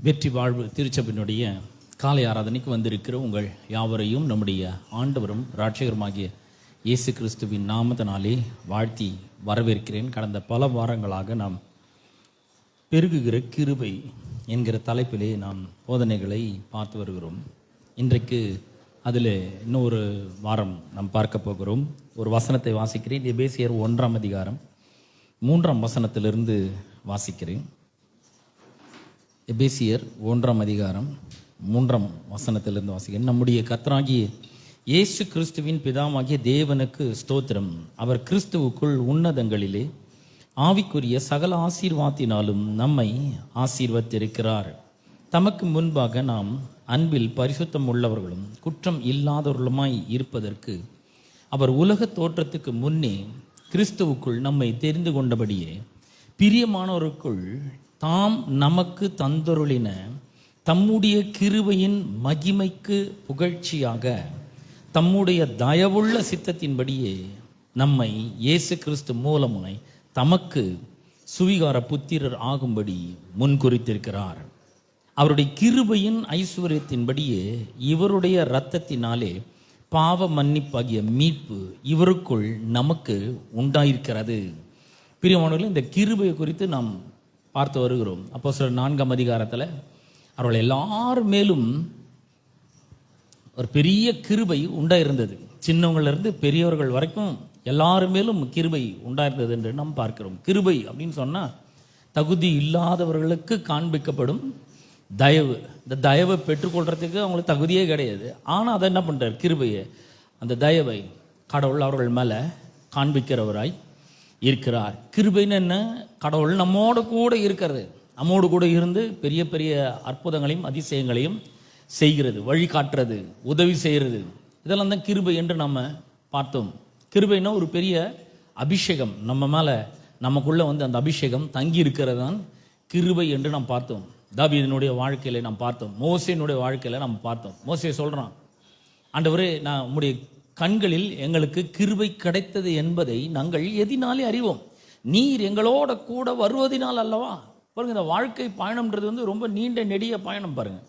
வெற்றி வாழ்வு திருச்சபையினுடைய காலை ஆராதனைக்கு வந்திருக்கிற உங்கள் யாவரையும் நம்முடைய ஆண்டவரும் இரட்சகருமாகிய இயேசு கிறிஸ்துவின் நாமத்தினாலே வாழ்த்தி வரவேற்கிறேன். கடந்த பல வாரங்களாக நாம் பெருகுகிற கிருபை என்கிற தலைப்பிலே நாம் போதனைகளை பார்த்து வருகிறோம். இன்றைக்கு அதில் இன்னொரு வாரம் நாம் பார்க்க போகிறோம். ஒரு வசனத்தை வாசிக்கிறேன். எபேசியர் 1ஆம் அதிகாரம் 3ஆம் வசனத்திலிருந்து வாசிக்கிறேன். எபேசியர் 1ஆம் அதிகாரம் 3ஆம் வசனத்திலிருந்து வாசிக்கிறேன். நம்முடைய கர்த்தராகிய இயேசு கிறிஸ்துவின் பிதாவாகிய தேவனுக்கு ஸ்தோத்திரம். அவர் கிறிஸ்துவுக்குள் உன்னதங்களிலே ஆவிக்குரிய சகல ஆசீர்வாதத்தினாலும் நம்மை ஆசீர்வதித்திருக்கிறார். தமக்கு முன்பாக நாம் அன்பில் பரிசுத்தம் உள்ளவர்களும் குற்றம் இல்லாதவர்களுமாய் இருப்பதற்கு அவர் உலக தோற்றத்துக்கு முன்னே கிறிஸ்துவுக்குள் நம்மை தெரிந்து கொண்டபடியே பிரியமானவருக்குள் தாம் நமக்கு தந்தருளின தம்முடைய கிருபையின் மகிமைக்கு புகழ்ச்சியாக தம்முடைய தயவுள்ள சித்தத்தின்படியே நம்மை இயேசு கிறிஸ்து மூலமாய் தமக்கு சுவிகார புத்திரர் ஆகும்படி முன்குறித்திருக்கிறார். அவருடைய கிருபையின் ஐஸ்வர்யத்தின்படியே இவருடைய இரத்தத்தினாலே பாவ மன்னிப்பாகிய மீட்பு இவருக்குள் நமக்கு உண்டாயிருக்கிறது. பிரியமானவர்களே, இந்த கிருபையை குறித்து நாம் பார்த்து வருகிறோம். அப்போஸ்தலர் 4ஆம் அதிகாரத்தில் அவர்கள் எல்லார் மேலும் ஒரு பெரிய கிருபை உண்டாயிருந்தது. சின்னவங்களிலிருந்து பெரியவர்கள் வரைக்கும் எல்லாரும் மேலும் கிருபை உண்டாயிருந்தது என்று நாம் பார்க்கிறோம். கிருபை அப்படின்னு சொன்னால் தகுதி இல்லாதவர்களுக்கு காண்பிக்கப்படும் தயவு. இந்த தயவை பெற்றுக்கொள்றதுக்கு அவங்களுக்கு தகுதியே கிடையாது. ஆனால் அதை என்ன பண்ணுறார்? கிருபையை, அந்த தயவை கடவுள் அவர்கள் மேலே காண்பிக்கிறவராய் இருக்கிறார். கிருபைன்னு என்ன? கடவுள் நம்மோடு கூட இருக்கிறது, நம்மோடு கூட இருந்து பெரிய பெரிய அற்புதங்களையும் அதிசயங்களையும் செய்கிறது, வழிகாட்டுறது, உதவி செய்கிறது. இதெல்லாம் தான் கிருபை என்று நம்ம பார்த்தோம். கிருபைன்னா ஒரு பெரிய அபிஷேகம் நம்ம மேலே, நமக்குள்ளே அந்த அபிஷேகம் தங்கி இருக்கிறது தான் கிருபை என்று நாம் பார்த்தோம். தாவீதினுடைய வாழ்க்கையில் நாம் பார்த்தோம், மோசேனுடைய வாழ்க்கையில் நாம் பார்த்தோம். மோசே சொல்கிறான், ஆண்டவரே, நான் உம்முடைய கண்களில் எங்களுக்கு கிருபை கிடைத்தது என்பதை நாங்கள் எதினாலே அறிவோம், நீர் எங்களோட கூட வருவதினால் அல்லவா. பாருங்க, இந்த வாழ்க்கை பயணம்ன்றது ரொம்ப நீண்ட நெடிய பயணம். பாருங்க,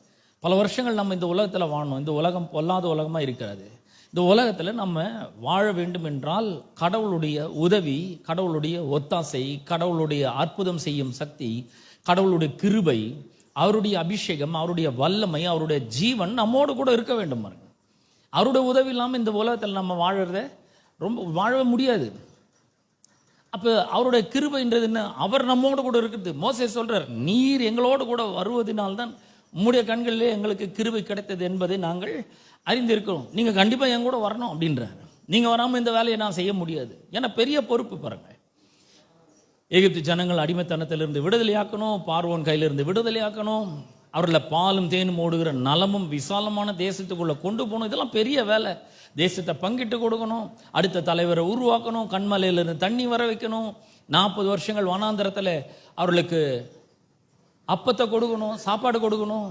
பல வருஷங்கள் நம்ம இந்த உலகத்தில் வாழணும். இந்த உலகம் பொல்லாத உலகமாக இருக்கிறது. இந்த உலகத்தில் நம்ம வாழ வேண்டும் என்றால் கடவுளுடைய உதவி, கடவுளுடைய ஒத்தாசை, கடவுளுடைய அற்புதம் செய்யும் சக்தி, கடவுளுடைய கிருபை, அவருடைய அபிஷேகம், அவருடைய வல்லமை, அவருடைய ஜீவன் நம்மோடு கூட இருக்க வேண்டும். பாருங்க, அவருடைய உதவி இல்லாமல் இந்த உலகத்தில் நம்ம வாழவே முடியாது. அப்போ அவருடைய கிருபைன்றது என்ன? அவர் நம்மோடு கூட இருக்குது. மோசே சொல்றார், நீர் எங்களோடு கூட வருவதனால்தான் உம்முடைய கண்களிலே எங்களுக்கு கிருபை கிடைத்தது என்பதை நாங்கள் அறிந்திருக்கிறோம். நீங்கள் கண்டிப்பாக என் கூட வரணும் அப்படின்றார். நீங்கள் வராமல் இந்த வேலையை நான் செய்ய முடியாது. ஏன்னா பெரிய பொறுப்பு. பாருங்க, எகிப்து ஜனங்கள் அடிமைத்தனத்திலிருந்து விடுதலையாக்கணும், பார்வோன் கையிலிருந்து விடுதலையாக்கணும், அவர்களை பாலும் தேனும் ஓடுகிற நலமும் விசாலமான தேசத்துக்குள்ளே கொண்டு போகணும். இதெல்லாம் பெரிய வேலை. தேசத்தை பங்கிட்டு கொடுக்கணும், அடுத்த தலைவரை உருவாக்கணும், கண்மலையிலிருந்து தண்ணி வர வைக்கணும், 40 வருஷங்கள் வனாந்தரத்தில் அவர்களுக்கு அப்பத்தை கொடுக்கணும், சாப்பாடு கொடுக்கணும்,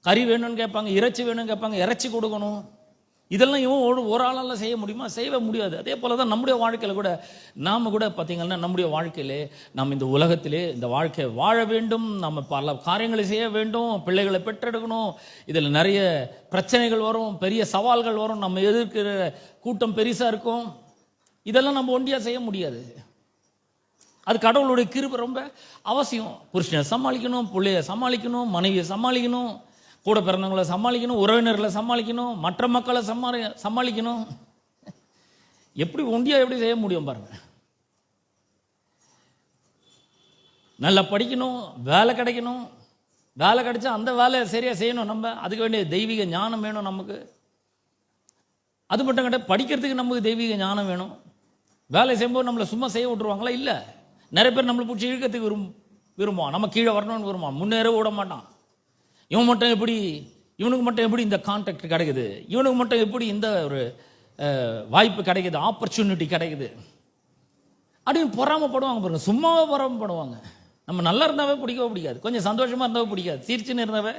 கறி வேணும்னு கேட்பாங்க, இறைச்சி வேணும்னு கேட்பாங்க, இறைச்சி கொடுக்கணும். இதெல்லாம் இவன் ஒரு ஆளால் செய்ய முடியுமா? செய்ய முடியாது. அதே போல தான் நம்முடைய வாழ்க்கையில் கூட நாம் கூட பார்த்திங்கன்னா, நம்முடைய வாழ்க்கையிலே நாம் இந்த உலகத்திலே இந்த வாழ்க்கையை வாழ வேண்டும், நம்ம பல காரியங்களை செய்ய வேண்டும், பிள்ளைகளை பெற்றெடுக்கணும். இதில் நிறைய பிரச்சனைகள் வரும், பெரிய சவால்கள் வரும், நம்ம எதிர்க்கிற கூட்டம் பெருசாக இருக்கும். இதெல்லாம் நம்ம ஒண்டியாக செய்ய முடியாது. அது கடவுளுடைய கிருபை ரொம்ப அவசியம். புருஷனை சமாளிக்கணும், பிள்ளைய சமாளிக்கணும், மனைவியை சமாளிக்கணும், கூட பிறந்தவங்களை சமாளிக்கணும், உறவினர்களை சமாளிக்கணும், மற்ற மக்களை சமாளிக்கணும். எப்படி ஒண்டியா எப்படி செய்ய முடியும் பாருங்க. நல்லா படிக்கணும், வேலை கிடைக்கணும், வேலை கிடைச்சா அந்த வேலையை சரியா செய்யணும். நம்ம அதுக்கு வேண்டிய தெய்வீக ஞானம் வேணும் நமக்கு. அது மட்டும் கிடையாது, படிக்கிறதுக்கு நமக்கு தெய்வீக ஞானம் வேணும். வேலை செய்யும்போது நம்மளை சும்மா செய்ய விட்டுருவாங்களா? இல்லை. நிறைய பேர் நம்மளை பிடிச்சி இழுக்கிறதுக்கு விரும்புவான், நம்ம கீழே வரணும்னு விரும்புவான், முன்னேற விட மாட்டான். இவனுக்கு மட்டும் எப்படி இந்த கான்டாக்ட் கிடைக்குது, இவனுக்கு மட்டும் எப்படி இந்த ஒரு வாய்ப்பு கிடைக்குது, ஆப்பர்ச்சுனிட்டி கிடைக்குது அப்படின்னு பொறாமப்படுவாங்க. பாருங்க, சும்மாவே பொறாமப்படுவாங்க. நம்ம நல்லா இருந்தாவே பிடிக்கவே பிடிக்காது, கொஞ்சம் சந்தோஷமா இருந்தாவே பிடிக்காது, சிரிச்சுன்னு இருந்தாவே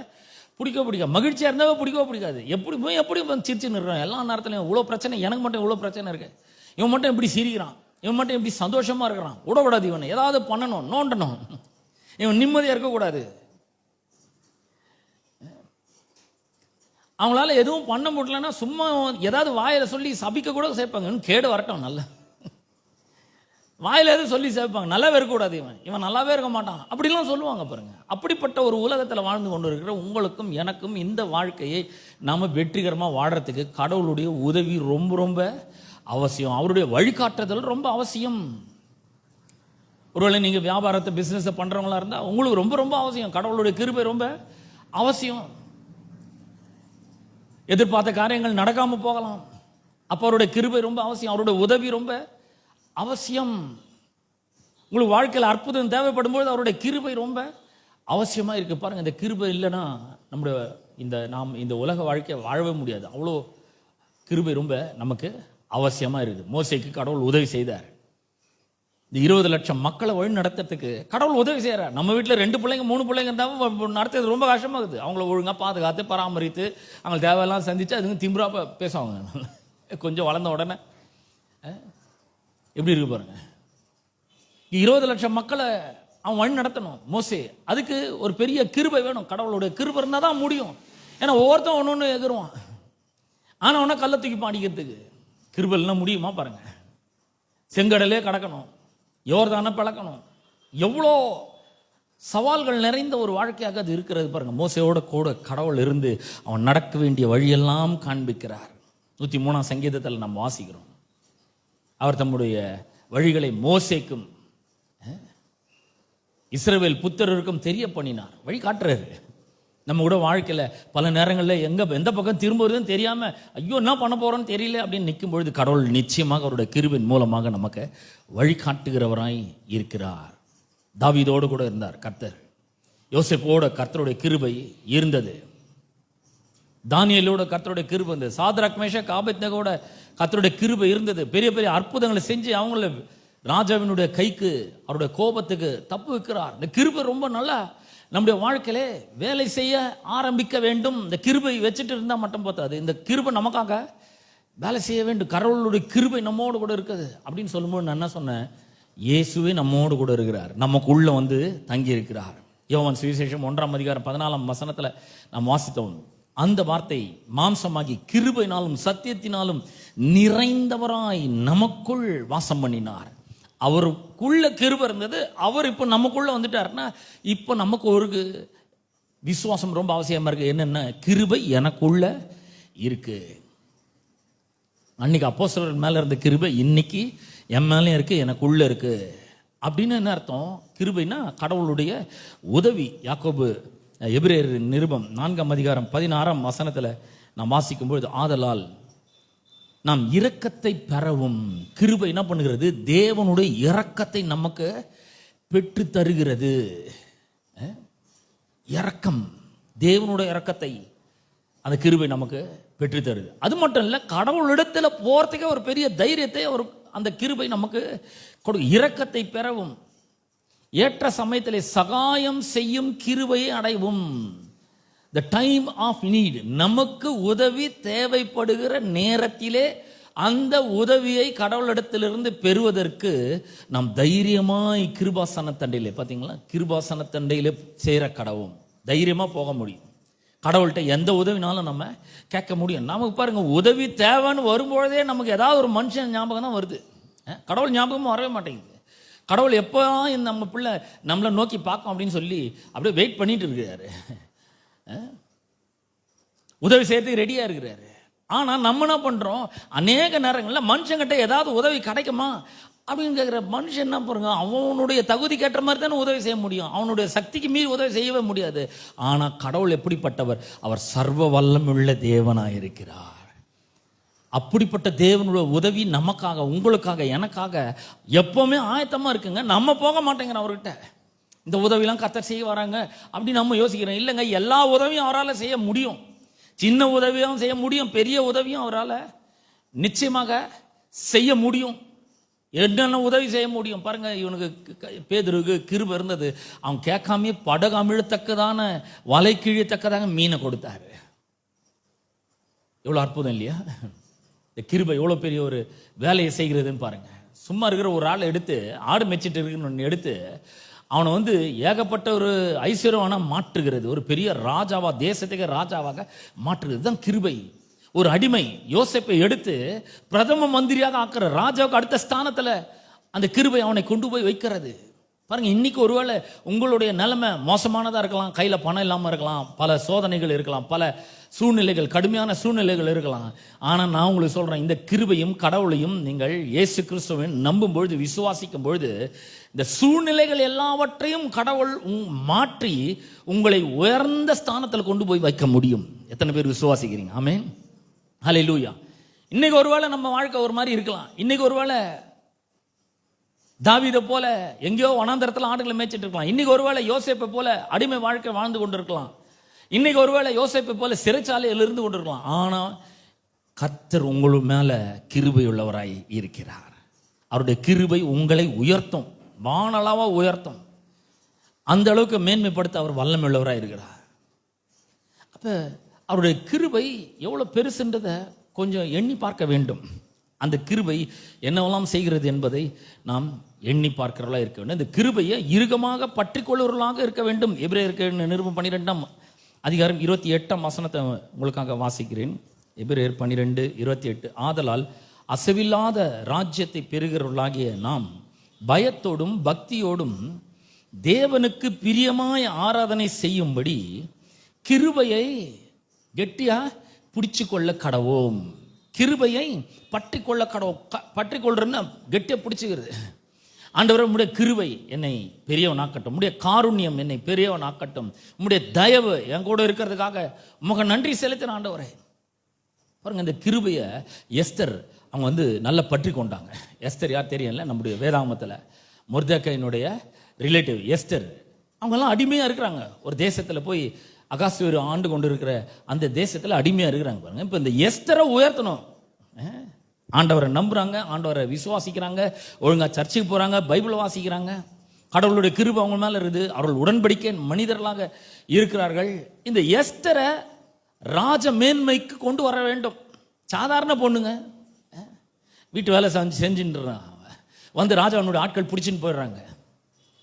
பிடிக்கவே பிடிக்காது, மகிழ்ச்சியாக இருந்தாவே பிடிக்கவே பிடிக்காது. எப்படி சிரிச்சுன்னு இருக்கிறோம் எல்லா நேரத்துலையும். இவ்வளோ பிரச்சனை, எனக்கு மட்டும் இவ்வளோ பிரச்சனை இருக்கு, இவன் மட்டும் எப்படி சிரிக்கிறான், இவன் மட்டும் எப்படி சந்தோஷமா இருக்கிறான், விடக்கூடாது, இவனை ஏதாவது பண்ணணும், நோண்டணும், இவன் நிம்மதியாக இருக்கக்கூடாது. அவங்களால எதுவும் பண்ண முடியலன்னா சும்மா ஏதாவது வாயில சொல்லி சபிக்க கூட சேர்ப்பாங்க, கேடு வரட்டும் நல்ல வாயில எதுவும் சொல்லி சேர்ப்பாங்க, நல்லாவே இருக்கக்கூடாது, இவன் நல்லாவே இருக்க மாட்டான் அப்படிலாம் சொல்லுவாங்க பாருங்க. அப்படிப்பட்ட ஒரு உலகத்தில் வாழ்ந்து கொண்டு இருக்கிற உங்களுக்கும் எனக்கும் இந்த வாழ்க்கையை நாம வெற்றிகரமாக வாழறதுக்கு கடவுளுடைய உதவி ரொம்ப ரொம்ப அவசியம். அவருடைய வழிகாட்டுதல் ரொம்ப அவசியம். ஒருவேளை நீங்கள் வியாபாரத்தை பிஸ்னஸை பண்ணுறவங்களா இருந்தால் உங்களுக்கு ரொம்ப ரொம்ப அவசியம். கடவுளுடைய கிருபை ரொம்ப அவசியம். எதிர்பார்த்த காரியங்கள் நடக்காமல் போகலாம், அப்போ அவருடைய கிருபை ரொம்ப அவசியம். அவருடைய உதவி ரொம்ப அவசியம். உங்களுக்கு வாழ்க்கையில் அற்புதம் தேவைப்படும் போது அவருடைய கிருபை ரொம்ப அவசியமாக இருக்கு. பாருங்க, இந்த கிருபை இல்லைன்னா நம்முடைய நாம் இந்த உலக வாழ்க்கையை வாழவே முடியாது. அவ்வளோ கிருபை ரொம்ப நமக்கு அவசியமாக இருக்குது. மோசேக்கு கடவுள் உதவி செய்தார். இந்த 20 லட்சம் மக்களை வழி நடத்துறதுக்கு கடவுள் உதவி செய்கிறார். நம்ம வீட்டில் 2 பிள்ளைங்க 3 பிள்ளைங்க இருந்தால் நடத்துறது ரொம்ப கஷ்டமாகுது. அவங்கள ஒழுங்காக பாதுகாத்து பராமரித்து அவங்களுக்கு தேவையெல்லாம் சந்தித்து அதுங்க திம்புறாப்ப பேசுவாங்க. கொஞ்சம் வளர்ந்த உடனே எப்படி இருக்கு பாருங்க. 20 லட்சம் மக்களை அவன் வழி நடத்தணும் மோசே. அதுக்கு ஒரு பெரிய கிருபை வேணும். கடவுளுடைய கிருபை இருந்தால் தான் முடியும். ஏன்னா ஒவ்வொருத்தன் ஒன்று ஒன்று எதிர்வான். ஆனால் ஒன்றா கல்லை தூக்கி பாடிக்கிறதுக்கு கிருபை இல்லைன்னா முடியுமா பாருங்க. செங்கடலே கடக்கணும், யோர்தானை பிளக்கணும். எவ்வளோ சவால்கள் நிறைந்த ஒரு வாழ்க்கையாக அது இருக்கிறது பாருங்க. மோசையோட கூட கடவுள் இருந்து அவன் நடக்க வேண்டிய வழியெல்லாம் காண்பிக்கிறார். 103ஆம் சங்கீதத்தில் நாம் வாசிக்கிறோம், அவர் தம்முடைய வழிகளை மோசேக்கும் இஸ்ரவேல் புத்திரருக்கும் தெரிய பண்ணினார். வழி காட்டுறாரு. நம்ம கூட வாழ்க்கையில் பல நேரங்களில் எந்த பக்கம் திரும்புறதுன்னு தெரியாமல் ஐயோ என்ன பண்ண போகிறோன்னு தெரியல அப்படின்னு நிற்கும் பொழுது கடவுள் நிச்சயமாக அவருடைய கிருபையின் மூலமாக நமக்கு வழிகாட்டுகிறவராய் இருக்கிறார். தாவீதோடு கூட இருந்தார் கர்த்தர். யோசேப்போட கர்த்தருடைய கிருபை இருந்தது. தானியேலோட கர்த்தருடைய கிருபை இருந்தது. சாத்ராக் மேஷாக் ஆபேத்நேகோட கர்த்தருடைய கிருபை இருந்தது. பெரிய பெரிய அற்புதங்களை செஞ்சு அவங்கள ராஜாவினுடைய கைக்கு அவருடைய கோபத்துக்கு தப்பு வைக்கிறார். இந்த கிருபை ரொம்ப நல்லா நம்முடைய வாழ்க்கையிலே வேலை செய்ய ஆரம்பிக்க வேண்டும். இந்த கிருபை வச்சுட்டு இருந்தால் மட்டும் பார்த்தாது, இந்த கிருபை நமக்காக வேலை செய்ய வேண்டும். கடவுளுடைய கிருபை நம்மோடு கூட இருக்குது அப்படின்னு சொல்லும்போது நான் என்ன சொன்னேன், இயேசுவே நம்மோடு கூட இருக்கிறார், நமக்குள்ள வந்து தங்கி இருக்கிறார். யோவான் சுவிசேஷம் 1ஆம் அதிகாரம் 14ஆம் வசனத்தில் நாம் வாசித்தோம். அந்த வார்த்தை மாம்சமாகி கிருபையினாலும் சத்தியத்தினாலும் நிறைந்தவராய் நமக்குள் வாசம் பண்ணினார். அவருக்குள்ள கிருபை இருந்தது, அவர் இப்போ நமக்குள்ள வந்துட்டாருன்னா இப்போ நமக்கு ஒரு விசுவாசம் ரொம்ப அவசியமா இருக்கு. என்னென்ன கிருபை எனக்குள்ள இருக்கு. அன்னைக்கு அப்போஸ்தலர் மேல இருந்த கிருபை இன்னைக்கு என் மேலேயும் இருக்கு, எனக்குள்ள இருக்கு. அப்படின்னு என்ன அர்த்தம்? கிருபைனா கடவுளுடைய உதவி. யாக்கோபு எபிரேயர் நிருபம் 4ஆம் அதிகாரம் 16ஆம் வசனத்தில் நாம் வாசிக்கும்பொழுது, ஆதலால் நாம் இரக்கத்தை பெறவும், கிருபை என்ன பண்ணுகிறது? தேவனுடைய இரக்கத்தை நமக்கு பெற்று தருகிறது. இரக்கம், தேவனுடைய இரக்கத்தை அந்த கிருபை நமக்கு பெற்று தருது. அது மட்டும் இல்லை, கடவுளிடத்தில் போறதுக்கே ஒரு பெரிய தைரியத்தை அவர் அந்த கிருபை நமக்கு கொடு. இரக்கத்தை பெறவும், ஏற்ற சமயத்திலே சகாயம் செய்யும் கிருபையை அடைவும். The time of need, நமக்கு உதவி தேவைப்படுகிற நேரத்திலே அந்த உதவியை கடவுளிடத்திலிருந்து பெறுவதற்கு நாம் தைரியமாய் கிருபாசன தண்டையிலே, பார்த்தீங்களா, கிருபாசன தண்டையிலே சேர கடவும் தைரியமாக போக முடியும். கடவுள்கிட்ட எந்த உதவினாலும் நம்ம கேட்க முடியும். நமக்கு பாருங்க, உதவி தேவைன்னு வரும்பொழுதே நமக்கு ஏதாவது ஒரு மனுஷன் ஞாபகம் தான் வருது. கடவுள் ஞாபகமும் வரவே மாட்டேங்குது. கடவுள் எப்போ நம்ம பிள்ளை நம்மளை நோக்கி பார்க்கும் அப்படின்னு சொல்லி அப்படியே வெயிட் பண்ணிட்டு இருக்கிறாரு. உதவி செய்யறதுக்கு ரெடியா இருக்கிறாரு. ஆனா நம்ம என்ன பண்றோம், அநேக நேரங்களில் மனுஷங்கிட்ட ஏதாவது உதவி கிடைக்குமா அப்படின்னு கேட்குற மனுஷன் என்ன பாருங்க, அவனுடைய தகுதிக்கு ஏற்ற மாதிரி தானே உதவி செய்ய முடியும். அவனுடைய சக்திக்கு மீறி உதவி செய்யவே முடியாது. ஆனா கடவுள் எப்படிப்பட்டவர்? அவர் சர்வ வல்லமுள்ள தேவனாய் இருக்கிறார். அப்படிப்பட்ட தேவனுடைய உதவி நமக்காக, உங்களுக்காக, எனக்காக எப்பவுமே ஆயத்தமா இருக்குங்க. நம்ம போக மாட்டேங்கிறோம் அவர்கிட்ட. இந்த உதவிலாம் கர்த்தர் செய்ய வராங்க அப்படின்னு நம்ம யோசிக்கிறோம். இல்லைங்க, எல்லா உதவியும் அவரால் செய்ய முடியும். சின்ன உதவியும் செய்ய முடியும், பெரிய உதவியும் அவரால் நிச்சயமாக செய்ய முடியும். என்னென்ன உதவி செய்ய முடியும் பாருங்க. இவனுக்கு பேதுருக்கு கிருபை இருந்தது. அவன் கேட்காமே படகு அமிழத்தக்கதான, வலை கிழியத்தக்கதான மீனை கொடுத்தாரு. எவ்வளோ அற்புதம் இல்லையா? இந்த கிருபை எவ்வளோ பெரிய ஒரு வேலையை செய்கிறதுன்னு பாருங்க. சும்மா இருக்கிற ஒரு ஆளை எடுத்து, ஆடு மேய்ச்சிட்டு இருக்குன்னு எடுத்து அவனை வந்து ஏகப்பட்ட ஒரு ஐஸ்வர்யவான மாற்றுகிறது, ஒரு பெரிய ராஜாவா, தேசத்துக்கு ராஜாவாக மாற்றுகிறது தான் கிருபை. ஒரு அடிமை யோசேப்பை எடுத்து பிரதம மந்திரியாக ஆக்குற, ராஜாவுக்கு அடுத்த ஸ்தானத்துல அந்த கிருபை அவனை கொண்டு போய் வைக்கிறது. பாருங்க, இன்னைக்கு ஒருவேளை உங்களுடைய நிலைமை மோசமானதா இருக்கலாம், கையில பணம் இல்லாம இருக்கலாம், பல சோதனைகள் இருக்கலாம், பல சூழ்நிலைகள், கடுமையான சூழ்நிலைகள் இருக்கலாம். ஆனா நான் உங்களுக்கு சொல்றேன், இந்த கிருபையும் கடவுளையும் நீங்கள் இயேசு கிறிஸ்துவை நம்பும் பொழுது, விசுவாசிக்கும் பொழுது, இந்த சூழ்நிலைகள் எல்லாவற்றையும் கடவுள் மாற்றி உங்களை உயர்ந்த ஸ்தானத்தில் கொண்டு போய் வைக்க முடியும். எத்தனை பேர் விசுவாசிக்கிறீங்க? ஆமென், ஹல்லேலூயா. இன்னைக்கு ஒருவேளை நம்ம வாழ்க்கை ஒரு மாதிரி இருக்கலாம். இன்னைக்கு ஒருவேளை தாவீதை போல எங்கேயோ வனாந்தரத்தில் ஆடுகளை மேய்ச்சிட்டு இருக்கலாம். இன்னைக்கு ஒருவேளை யோசேப்பை போல அடிமை வாழ்க்கை வாழ்ந்து கொண்டிருக்கலாம். இன்னைக்கு ஒருவேளை யோசேப்பை போல சிறைச்சாலையில் இருந்து கொண்டிருக்கலாம். ஆனா கர்த்தர் உங்கள் மேல கிருபை உள்ளவராய் இருக்கிறார். அவருடைய கிருபை உங்களை உயர்த்தும், வானளவா உயர்த்தும். அந்த அளவுக்கு மேன்மைப்படுத்த அவர் வல்லமை உள்ளவராய் இருக்கிறார். அப்ப அவருடைய கிருபை எவ்வளவு பெருசுன்றதை கொஞ்சம் எண்ணி பார்க்க வேண்டும். அந்த கிருபை என்னவெல்லாம் செய்கிறது என்பதை நாம் எண்ணி பார்க்கிறவர்களாக இருக்க வேண்டும். இந்த கிருபையை இறுகமாக பற்றி கொள்ளுவர்களாக இருக்க வேண்டும். எபிரேயருக்கு நிருபம் 12 அதிகாரம் 28 உங்களுக்காக வாசிக்கிறேன். எபிரேயர் 12:28. ஆதலால் அசைவில்லாத ராஜ்யத்தை பெறுகிறவர்களாகிய நாம் பயத்தோடும் பக்தியோடும் தேவனுக்கு பிரியமாய் ஆராதனை செய்யும்படி கிருபையை கெட்டியா பிடிச்சு கொள்ள கடவோம். கிருபையை பற்றி கொள்ள கடவோம். பற்றி கொள்றதுன்னா கெட்டியா பிடிச்சுக்கிறது. ஆண்டவரே, உம்முடைய கிருபை என்னை பெரியவனாக்கட்டும், உம்முடைய காருண்யம் என்னை பெரியவனாக்கட்டும், உம்முடைய தயவு என் கூட இருக்கிறதுக்காக உமக்கு நன்றி செலுத்தின ஆண்டவரே. பாருங்க, இந்த கிருபையை எஸ்தர் அவங்க வந்து நல்லா பற்றி கொண்டாங்க. எஸ்தர் யார் தெரியல, நம்முடைய வேதாகமத்தில் மொர்தெக்காயினுடைய ரிலேட்டிவ் எஸ்தர். அவங்கெல்லாம் அடிமையா இருக்கிறாங்க. ஒரு தேசத்துல போய் அகாஸ்வேரு ஆண்டு கொண்டு இருக்கிற அந்த தேசத்துல அடிமையா இருக்கிறாங்க. பாருங்க, இப்ப இந்த எஸ்தரை உயர்த்தணும். ஆண்டவரை நம்புறாங்க, ஆண்டவரை விசுவாசிக்கிறாங்க, ஒழுங்கா சர்ச்சுக்கு போறாங்க, பைபிள் வாசிக்கிறாங்க, கடவுளுடைய கிருபை அவங்க மேல இருக்குது, அவர்கள் உடன்படிக்கை மனிதர்களாக இருக்கிறார்கள். இந்த எஸ்தரை ராஜ மேன்மைக்கு கொண்டு வர வேண்டும். சாதாரண பொண்ணுங்க, வீட்டு வேலை செஞ்சுட்டு வந்து ராஜாவுடைய ஆட்கள் பிடிச்சின்னு போயிடுறாங்க.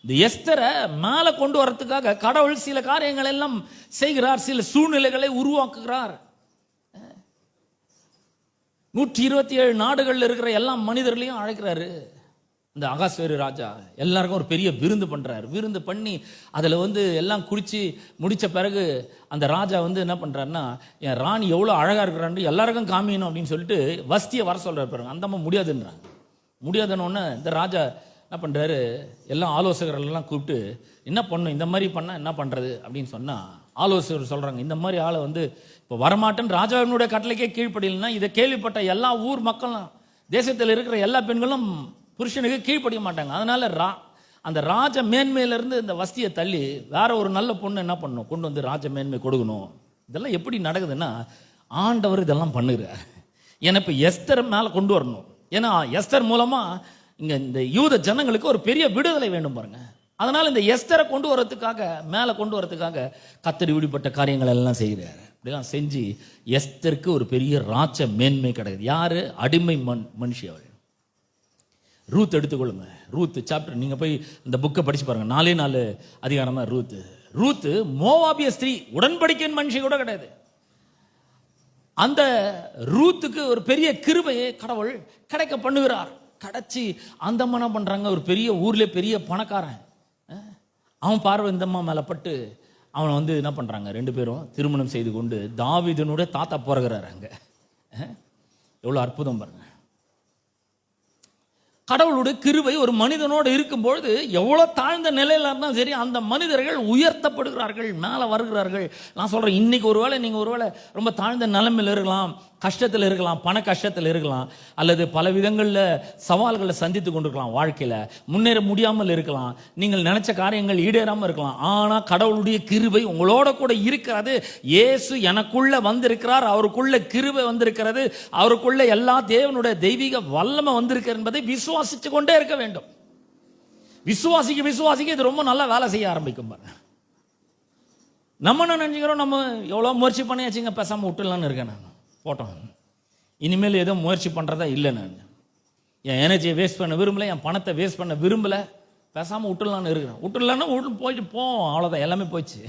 இந்த எஸ்தரை மேல கொண்டு வரதுக்காக கடவுள் சில காரியங்கள் எல்லாம் செய்கிறார், சில சூழ்நிலைகளை உருவாக்குகிறார். 127 நாடுகள்ல இருக்கிற எல்லா மனிதர்களையும் அழைக்கிறாரு. இந்த அகாஸ்வேரு ராஜா எல்லாருக்கும் ஒரு பெரிய விருந்து பண்றாரு. விருந்து பண்ணி அதுல வந்து எல்லாம் குடிச்சு முடிச்ச பிறகு அந்த ராஜா வந்து என்ன பண்றாருன்னா, என் ராணி எவ்வளவு அழகா இருக்கிறான்னு எல்லாருக்கும் காமிக்கணும் அப்படின்னு சொல்லிட்டு வஸ்தியை வர சொல்றாரு. பாருங்க, அந்த அம்மா முடியாதுன்றாங்க. முடியாதுன்னு இந்த ராஜா என்ன பண்றாரு, எல்லா ஆலோசகர்கள் எல்லாம் கூப்பிட்டு என்ன பண்ணும், இந்த மாதிரி பண்ணா என்ன பண்றது அப்படின்னு சொன்னா, ஆலோசகர் சொல்றாங்க, இந்த மாதிரி ஆளை வந்து இப்போ வரமாட்டேன்னு ராஜாவினுடைய கட்டளைக்கே கீழ்ப்படியலைன்னா இதை கேள்விப்பட்ட எல்லா ஊர் மக்களும், தேசத்தில் இருக்கிற எல்லா பெண்களும் புருஷனுக்கு கீழ்ப்படிய மாட்டாங்க. அதனால அந்த ராஜ மேன்மையிலிருந்து இந்த வஸ்தியை தள்ளி வேற ஒரு நல்ல பொண்ணு என்ன பண்ணணும், கொண்டு வந்து ராஜ மேன்மை கொடுக்கணும். இதெல்லாம் எப்படி நடக்குதுன்னா, ஆண்டவர் இதெல்லாம் பண்ணுகிறார். ஏன்னா இப்போ எஸ்தர் மேல கொண்டு வரணும். ஏன்னா எஸ்தர் மூலமா இங்க இந்த யூத ஜனங்களுக்கு ஒரு பெரிய விடுதலை வேண்டும் பாருங்க. அதனால இந்த எஸ்தரை கொண்டு வரதுக்காக, மேல கொண்டு வரதுக்காக கர்த்தர் இப்படிப்பட்ட காரியங்கள் எல்லாம் செய்கிறார். அப்படிலாம் செஞ்சு எஸ்தருக்கு ஒரு பெரிய ராஜ மேன்மை கிடையாது. யாரு? அடிமை மனுஷி அவள். ரூத் எடுத்துக்கொள்ளுங்க. ரூத் சாப்டர் நீங்க போய் இந்த புக்கை படிச்சு பாருங்க. 4 அதிகாரமா ரூத். ரூத் மோவாபிய ஸ்திரீ, உடன்படிக்கையின் மனுஷி கூட கிடையாது. அந்த ரூத்துக்கு ஒரு பெரிய கிருபையை கடவுள் கிடைக்க பண்ணுகிறார். கிடைச்சி அந்த அம்மா என்ன பண்றாங்க, ஒரு பெரிய ஊர்ல பெரிய பணக்காரன், அவன் பார்வை இந்த அம்மா மேல பட்டு அவனை வந்து என்ன பண்றாங்க, 2 பேரும் திருமணம் செய்து கொண்டு தாவீதுனுடைய தாத்தா பிறகுறாரு. அங்க எவ்வளவு அற்புதம் பாருங்க. கடவுளுடைய கிருபை ஒரு மனிதனோடு இருக்கும்பொழுது எவ்வளவு தாழ்ந்த நிலையில இருந்தாலும் சரி, அந்த மனிதர்கள் உயர்த்தப்படுகிறார்கள், மேல வருகிறார்கள். நான் சொல்றேன், இன்னைக்கு ஒருவேளை நீங்க ஒருவேளை ரொம்ப தாழ்ந்த நிலைமையில் இருக்கலாம், கஷ்டத்தில் இருக்கலாம், பண கஷ்டத்தில் இருக்கலாம், அல்லது பல விதங்கள்ல சவால்களை சந்தித்து கொண்டிருக்கலாம், வாழ்க்கையில முன்னேற முடியாமல் இருக்கலாம், நீங்கள் நினைச்ச காரியங்கள் ஈடேறாம இருக்கலாம். ஆனா கடவுளுடைய கிருபை உங்களோட கூட இருக்கிறது. இயேசு எனக்குள்ள வந்திருக்கிறார், அவருக்குள்ள கிருபை வந்திருக்கிறது, அவருக்குள்ள எல்லா தேவனுடைய தெய்வீக வல்லமை வந்திருக்கிறது என்பதை விசுவாசிச்சு கொண்டே இருக்க வேண்டும். விசுவாசிக்க இது ரொம்ப நல்லா வேலை செய்ய ஆரம்பிக்கும் பாருங்க. நம்ம என்ன நினைச்சுக்கிறோம், நம்ம எவ்வளவு முயற்சி பண்ணியாச்சுங்க, பேசாம விட்டுலான்னு இருக்கேன், நான் போட்டோம், இனிமேல் ஏதோ முயற்சி பண்றதா இல்லை, நான் என் எனர்ஜியை வேஸ்ட் பண்ண விரும்பல, என் பணத்தை வேஸ்ட் பண்ண விரும்பல, பேசாமல் விட்டுலான்னு இருக்கிறேன். விட்டுலான்னா விட்டு போயிட்டு போவோம், அவ்வளோதான், எல்லாமே போயிடுச்சு.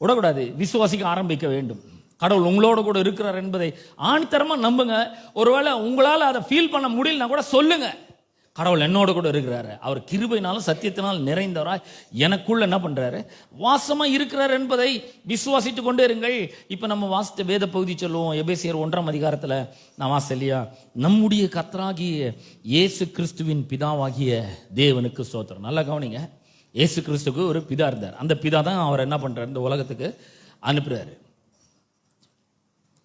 விடக்கூடாது, விசுவாசிக்க ஆரம்பிக்க வேண்டும். கடவுள் உங்களோட கூட இருக்கிறார் என்பதை ஆணித்தரமா நம்புங்க. ஒருவேளை உங்களால் அதை ஃபீல் பண்ண முடியலன்னா கூட சொல்லுங்க, கடவுள் என்னோட கூட இருக்கிறாரு, அவர் கிருபையினாலும் சத்தியத்தினால் நிறைந்தவராய் எனக்குள்ள என்ன பண்றாரு, வாசமா இருக்கிறார் என்பதை விசுவாசித்து கொண்டே இருங்கள். இப்ப நம்ம வாசித்த வேத பகுதி சொல்லுவோம், எபேசியர் 1ஆம் அதிகாரத்துல நான் வாசலியா, நம்முடைய கர்த்தராகிய இயேசு கிறிஸ்துவின் பிதாவாகிய தேவனுக்கு ஸ்தோத்திரம். நல்லா கவனிங்க, இயேசு கிறிஸ்துக்கு ஒரு பிதா இருந்தார். அந்த பிதா தான் அவர் என்ன பண்றாரு, இந்த உலகத்துக்கு அனுப்புறாரு.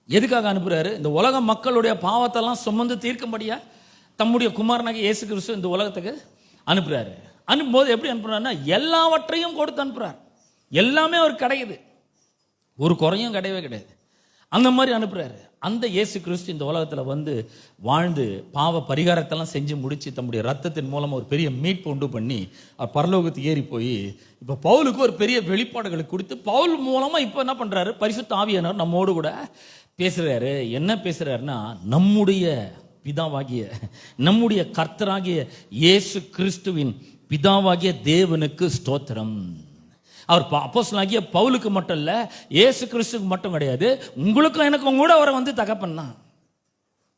எதுக்காக அனுப்புறாரு? இந்த உலக மக்களுடைய பாவத்தெல்லாம் சுமந்து தீர்க்கும்படியா தம்முடைய குமாரனாகிய இயேசு கிறிஸ்து இந்த உலகத்துக்கு அனுப்புறாரு. அனுப்பும்போது எப்படி அனுப்புறாருன்னா, எல்லாவற்றையும் கொடுத்து அனுப்புறார். எல்லாமே அவர் கிடைக்குது, ஒரு குறையும் கிடையவே கிடையாது. அந்த மாதிரி அனுப்புறாரு. அந்த இயேசு கிறிஸ்து இந்த உலகத்துல வந்து வாழ்ந்து பாவ பரிகாரத்தெல்லாம் செஞ்சு முடிச்சு தம்முடைய ரத்தத்தின் மூலம் ஒரு பெரிய மீட்பு உண்டு பண்ணி அவர் பரலோகத்துக்கு ஏறி போய் இப்ப பவுலுக்கு ஒரு பெரிய வெளிப்பாடுகளை கொடுத்து பவுல் மூலமா இப்ப என்ன பண்றாரு, பரிசுத்த ஆவியானவர் நம்மோடு கூட பேசுறாரு. என்ன பேசுறாருன்னா, நம்முடைய பிதாவாகிய நம்முடைய கர்த்தராகிய இயேசு கிறிஸ்துவின் பிதாவாகிய தேவனுக்கு ஸ்தோத்திரம். அவர் அப்போஸ்தலனாகிய பவுலுக்கு மட்டும் இல்ல, இயேசு கிறிஸ்துக்கு மட்டும் கிடையாது, உங்களுக்கும் எனக்கும் கூட அவரை வந்து தகப்பன் தான்.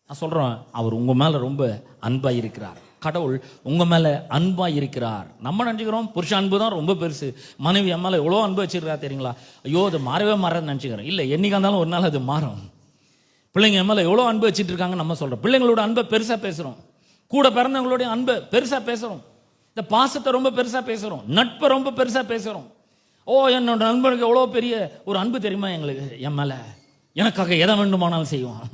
நான் சொல்றேன், அவர் உங்க மேல ரொம்ப அன்பா இருக்கிறார். கடவுள் உங்க மேல அன்பா இருக்கிறார். நம்ம நினைச்சுக்கிறோம் புருஷ அன்பு தான் ரொம்ப பெருசு, மனைவி என் மேல எவ்வளோ அன்பு வச்சிருக்கா தெரியுங்களா, ஐயோ அது மாறவே மாறாதுன்னு நினைச்சுக்கிறோம். இல்லை, என்னைக்கா இருந்தாலும் ஒரு நாள் அது மாறும். பிள்ளைங்க என் மேல எவ்வளோ அன்பு வச்சுட்டு இருக்காங்க நம்ம சொல்றோம். பிள்ளைங்களோட அன்பை பெருசா பேசுறோம், கூட பிறந்தவங்களுடைய அன்பை பெருசா பேசுறோம், இந்த பாசத்தை ரொம்ப பெருசா பேசுறோம், நட்பை ரொம்ப பெருசா பேசுறோம். ஓ, என்னோட நண்பனுக்கு எவ்வளோ பெரிய ஒரு அன்பு தெரியுமா எங்களுக்கு, என் மேல எனக்காக எதை வேண்டுமானாலும் செய்வான்.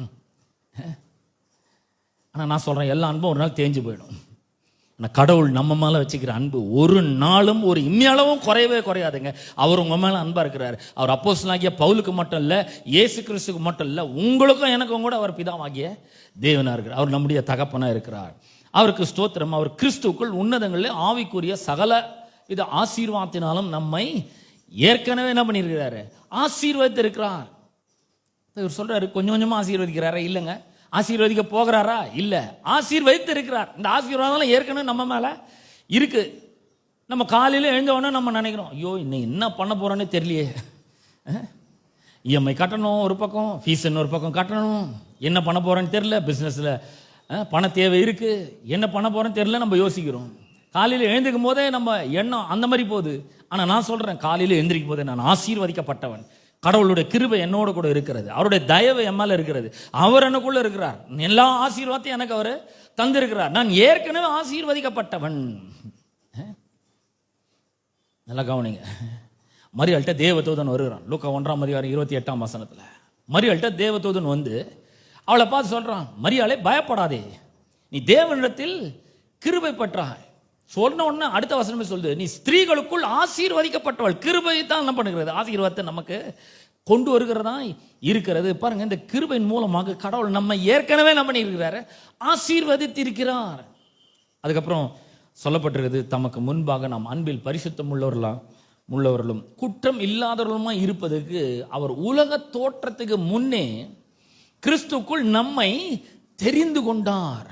ஆனால் நான் சொல்றேன், எல்லா அன்பும் ஒரு நாள் தேஞ்சு போயிடும். ஆனால் கடவுள் நம்ம மேலே வச்சுக்கிற அன்பு ஒரு நாளும் ஒரு இம்மியளவும் குறையவே குறையாதுங்க. அவர் உங்க மேலே அன்பா இருக்கிறார். அவர் அப்போஸ்தலனாகிய பவுலுக்கு மட்டும் இல்லை, இயேசு கிறிஸ்துக்கு மட்டும் இல்லை, உங்களுக்கும் எனக்கும் கூட அவர் பிதாவாகிய தேவனா இருக்கிறார். அவர் நம்முடைய தகப்பனா இருக்கிறார். அவருக்கு ஸ்தோத்திரம். அவர் கிறிஸ்துக்குள் உன்னதங்களில் ஆவிக்குரிய சகல இது ஆசீர்வாதத்தினாலும் நம்மை ஏற்கனவே என்ன பண்ணியிருக்கிறாரு, ஆசீர்வதித்திருக்கிறார். இவர் சொல்றாரு, கொஞ்சம் கொஞ்சமா ஆசீர்வதிக்கிறாரா? இல்லைங்க. ஆசீர்வதிக்க போகிறாரா? இல்ல, ஆசீர்வதித்து இருக்கிறார். இந்த ஆசீர்வாதம் ஏற்கனவே நம்ம மேல இருக்கு. நம்ம காலையில எழுந்த உடனே நம்ம நினைக்கிறோம், ஐயோ இன்னைக்கு என்ன பண்ண போறோன்னே தெரியலையே, இஎம்ஐ கட்டணும் ஒரு பக்கம், ஃபீஸ் இன்னொரு பக்கம் கட்டணும், என்ன பண்ண போறேன்னு தெரியல, பிசினஸ்ல பண தேவை இருக்கு, என்ன பண்ண போறேன்னு தெரியல, நம்ம யோசிக்கிறோம். காலையில் எழுந்திருக்கும் போதே நம்ம எண்ணம் அந்த மாதிரி போகுது. ஆனா நான் சொல்றேன், காலையில் எழுந்திருக்கும் போதே நான் ஆசீர்வதிக்கப்பட்டவன், கடவுளுடைய கிருபை என்னோட கூட இருக்கிறது, அவருடைய தயவு என் மேல இருக்கிறது, அவர் எனக்குள்ள இருக்கிறார், எல்லா ஆசீர்வாதத்தையும் எனக்கு அவர் தந்திருக்கிறார், நான் ஏற்கனவே ஆசீர்வதிக்கப்பட்டவன். நல்லா கவனிங்க. மரியாள்கிட்ட தேவதூதன் வருகிறான். லூக்கா 1ஆம் அதிகாரம் 28ஆம் வசனத்துல மரியாள்கிட்ட தேவதூதன் வந்து அவளை பார்த்து சொல்றான், மரியாளே பயப்படாதே, நீ தேவனிடத்தில் கிருபை பெற்றாய். சொன்ன உடனே அடுத்த வசனமே சொல்லுது, நீ ஸ்திரீகளுக்குள் ஆசீர்வதிக்கப்பட்டவள். கிருபை தான் என்ன பண்ணுகிறது, ஆசீர்வாதத்தை நமக்கு கொண்டு வருகிறதா இருக்கிறது. பாருங்க, இந்த கிருபையின் மூலமாக கடவுள் நம்ம ஏற்கனவே என்ன பண்ணியிருக்கிறாரு, ஆசீர்வதித்திருக்கிறார். அதுக்கப்புறம் சொல்லப்பட்டிருக்கிறது, தமக்கு முன்பாக நாம் அன்பில் பரிசுத்தம் உள்ளவர்களும் குற்றம் இல்லாதவர்களுமா இருப்பதற்கு அவர் உலக தோற்றத்துக்கு முன்னே கிறிஸ்துக்குள் நம்மை தெரிந்து கொண்டார்.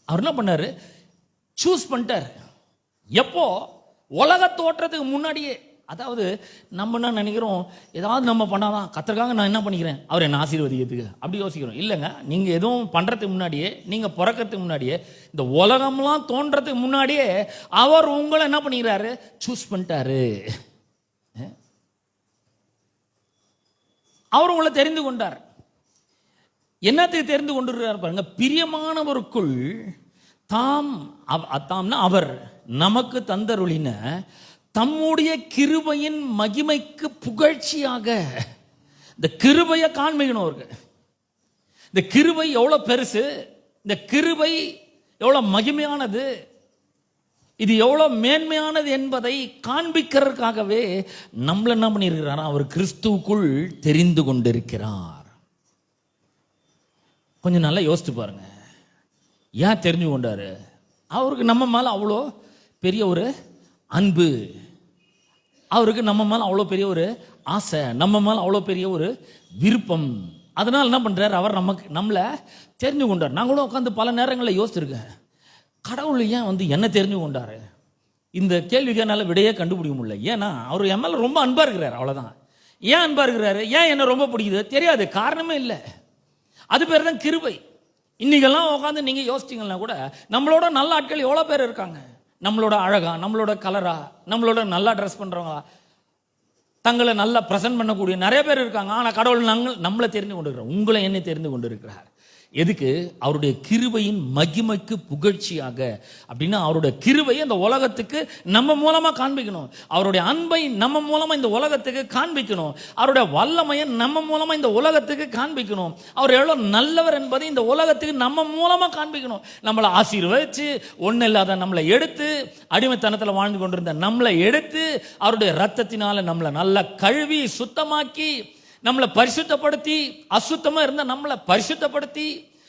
அவர் என்ன பண்ணாரு, சூஸ் பண்ணிட்டார். எப்போ? உலக தோற்றத்துக்கு முன்னாடியே. அதாவது நம்ம என்ன நினைக்கிறோம், ஏதாவது நம்ம பண்ணாதான் கத்தருக்காக நான் என்ன பண்ணிக்கிறேன், அவர் என்ன ஆசீர்வதிக்கிறதுக்கு அப்படி யோசிக்கிறோம். இல்லைங்க, நீங்க எதுவும் பண்றதுக்கு முன்னாடியே, நீங்க பிறக்கிறதுக்கு முன்னாடியே, இந்த உலகம்லாம் தோன்றதுக்கு முன்னாடியே அவர் உங்களை என்ன பண்ணிக்கிறாரு, சூஸ் பண்ணிட்டாரு. அவர் உங்களை தெரிந்து கொண்டார். என்னத்துக்கு தெரிந்து கொண்டிருக்கிறார் பாருங்க, பிரியமானவருக்குள் தாம்னா அவர் நமக்கு தந்தருளின தம்முடைய கிருபையின் மகிமைக்கு புகழ்ச்சியாக. இந்த கிருபையை காண்பிக்கணும் அவருக்கு. இந்த கிருபை எவ்வளவு பெருசு, இந்த கிருபை எவ்வளவு மகிமையானது, இது எவ்வளவு மேன்மையானது என்பதை காண்பிக்கிறதுக்காகவே நம்மள என்ன பண்ணியிருக்கிறார், அவர் கிறிஸ்துவுக்குள் தெரிந்து கொண்டிருக்கிறார். கொஞ்சம் நல்லா யோசித்து பாருங்க, ஏன் தெரிஞ்சு கொண்டாரு? அவருக்கு நம்ம மேல அவ்வளோ பெரிய ஒரு அன்பு, அவருக்கு நம்ம மேல அவ்வளோ பெரிய ஒரு ஆசை, நம்ம மேல அவ்வளோ பெரிய ஒரு விருப்பம். அதனால என்ன பண்றாரு, அவர் நம்மளை தெரிஞ்சு கொண்டார். நாங்களும் உட்காந்து பல நேரங்களில் யோசிச்சிருக்கேன், கடவுள் ஏன் வந்து என்ன தெரிஞ்சு கொண்டாரு? இந்த கேள்விக்கு என்னால் விடையே கண்டுபிடிக்க முடியல. ஏன்னா அவர் என் மேலே ரொம்ப அன்பா இருக்கிறார், அவ்வளோதான். ஏன் அன்பா இருக்கிறாரு? ஏன் என்ன ரொம்ப பிடிக்குது தெரியாது, காரணமே இல்லை. அது பேர் தான் கிருபை. இன்னைக்கெல்லாம் உட்காந்து நீங்கள் யோசிச்சிங்கன்னா கூட நம்மளோட நல்ல ஆட்கள் எவ்வளோ பேர் இருக்காங்க. நம்மளோட அழகா, நம்மளோட கலரா, நம்மளோட நல்லா ட்ரெஸ் பண்ணுறவங்க, தங்களை நல்லா ப்ரெசென்ட் பண்ணக்கூடிய நிறைய பேர் இருக்காங்க. ஆனால் கடவுள் நம்மளை தெரிந்து கொண்டு இருக்கிறார், உங்களை என்னை தெரிந்து கொண்டு இருக்கிறார். எதுக்கு? அவருடைய கிருபையின் மகிமைக்கு புகழ்ச்சியாக. அப்படின்னா அவருடைய கிருபையை இந்த உலகத்துக்கு நம்ம மூலமா காண்பிக்கணும். அவருடைய அன்பை நம்ம மூலமா இந்த உலகத்துக்கு காண்பிக்கணும். அவருடைய வல்லமையை நம்ம மூலமா இந்த உலகத்துக்கு காண்பிக்கணும். அவர் எவ்வளவு நல்லவர் என்பதை இந்த உலகத்துக்கு நம்ம மூலமா காண்பிக்கணும். நம்மளை ஆசீர்வதிச்சு ஒன்றும் இல்லாத நம்மளை எடுத்து, அடிமைத்தனத்தில் வாழ்ந்து கொண்டிருந்த நம்மளை எடுத்து, அவருடைய ரத்தத்தினால நம்மளை நல்லா கழுவி சுத்தமாக்கி, நம்மளை பரிசுத்தப்படுத்தி, அசுத்தமா இருந்த நம்மளை பரிசுத்தப்படுத்தி,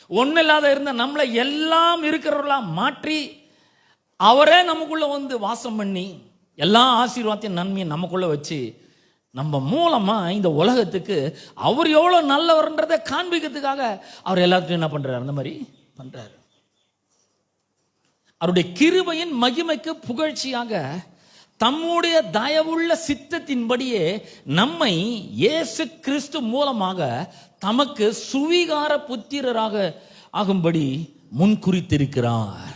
ஒன்னும் இல்லாத இருந்த நம்மளை எல்லாம் இருக்கிறவர்களா மாற்றி, அவரே நமக்குள்ள வந்து வாசம் பண்ணி எல்லா ஆசீர்வாதத்தையும் நன்மையை நமக்குள்ள வச்சு, நம்ம மூலமா இந்த உலகத்துக்கு அவர் எவ்வளவு நல்லவர்ன்றதை காண்பிக்கிறதுக்காக அவர் எல்லாத்தையும் என்ன பண்றாரு? அந்த மாதிரி பண்றாரு. அவருடைய கிருபையின் மகிமைக்கு புகழ்ச்சியாக தம்முடைய தயவுள்ள சித்தத்தின்படியே நம்மை இயேசு கிறிஸ்து மூலமாக தமக்கு சுவிகார புத்திரராக ஆகும்படி முன்குறித்திருக்கிறார்.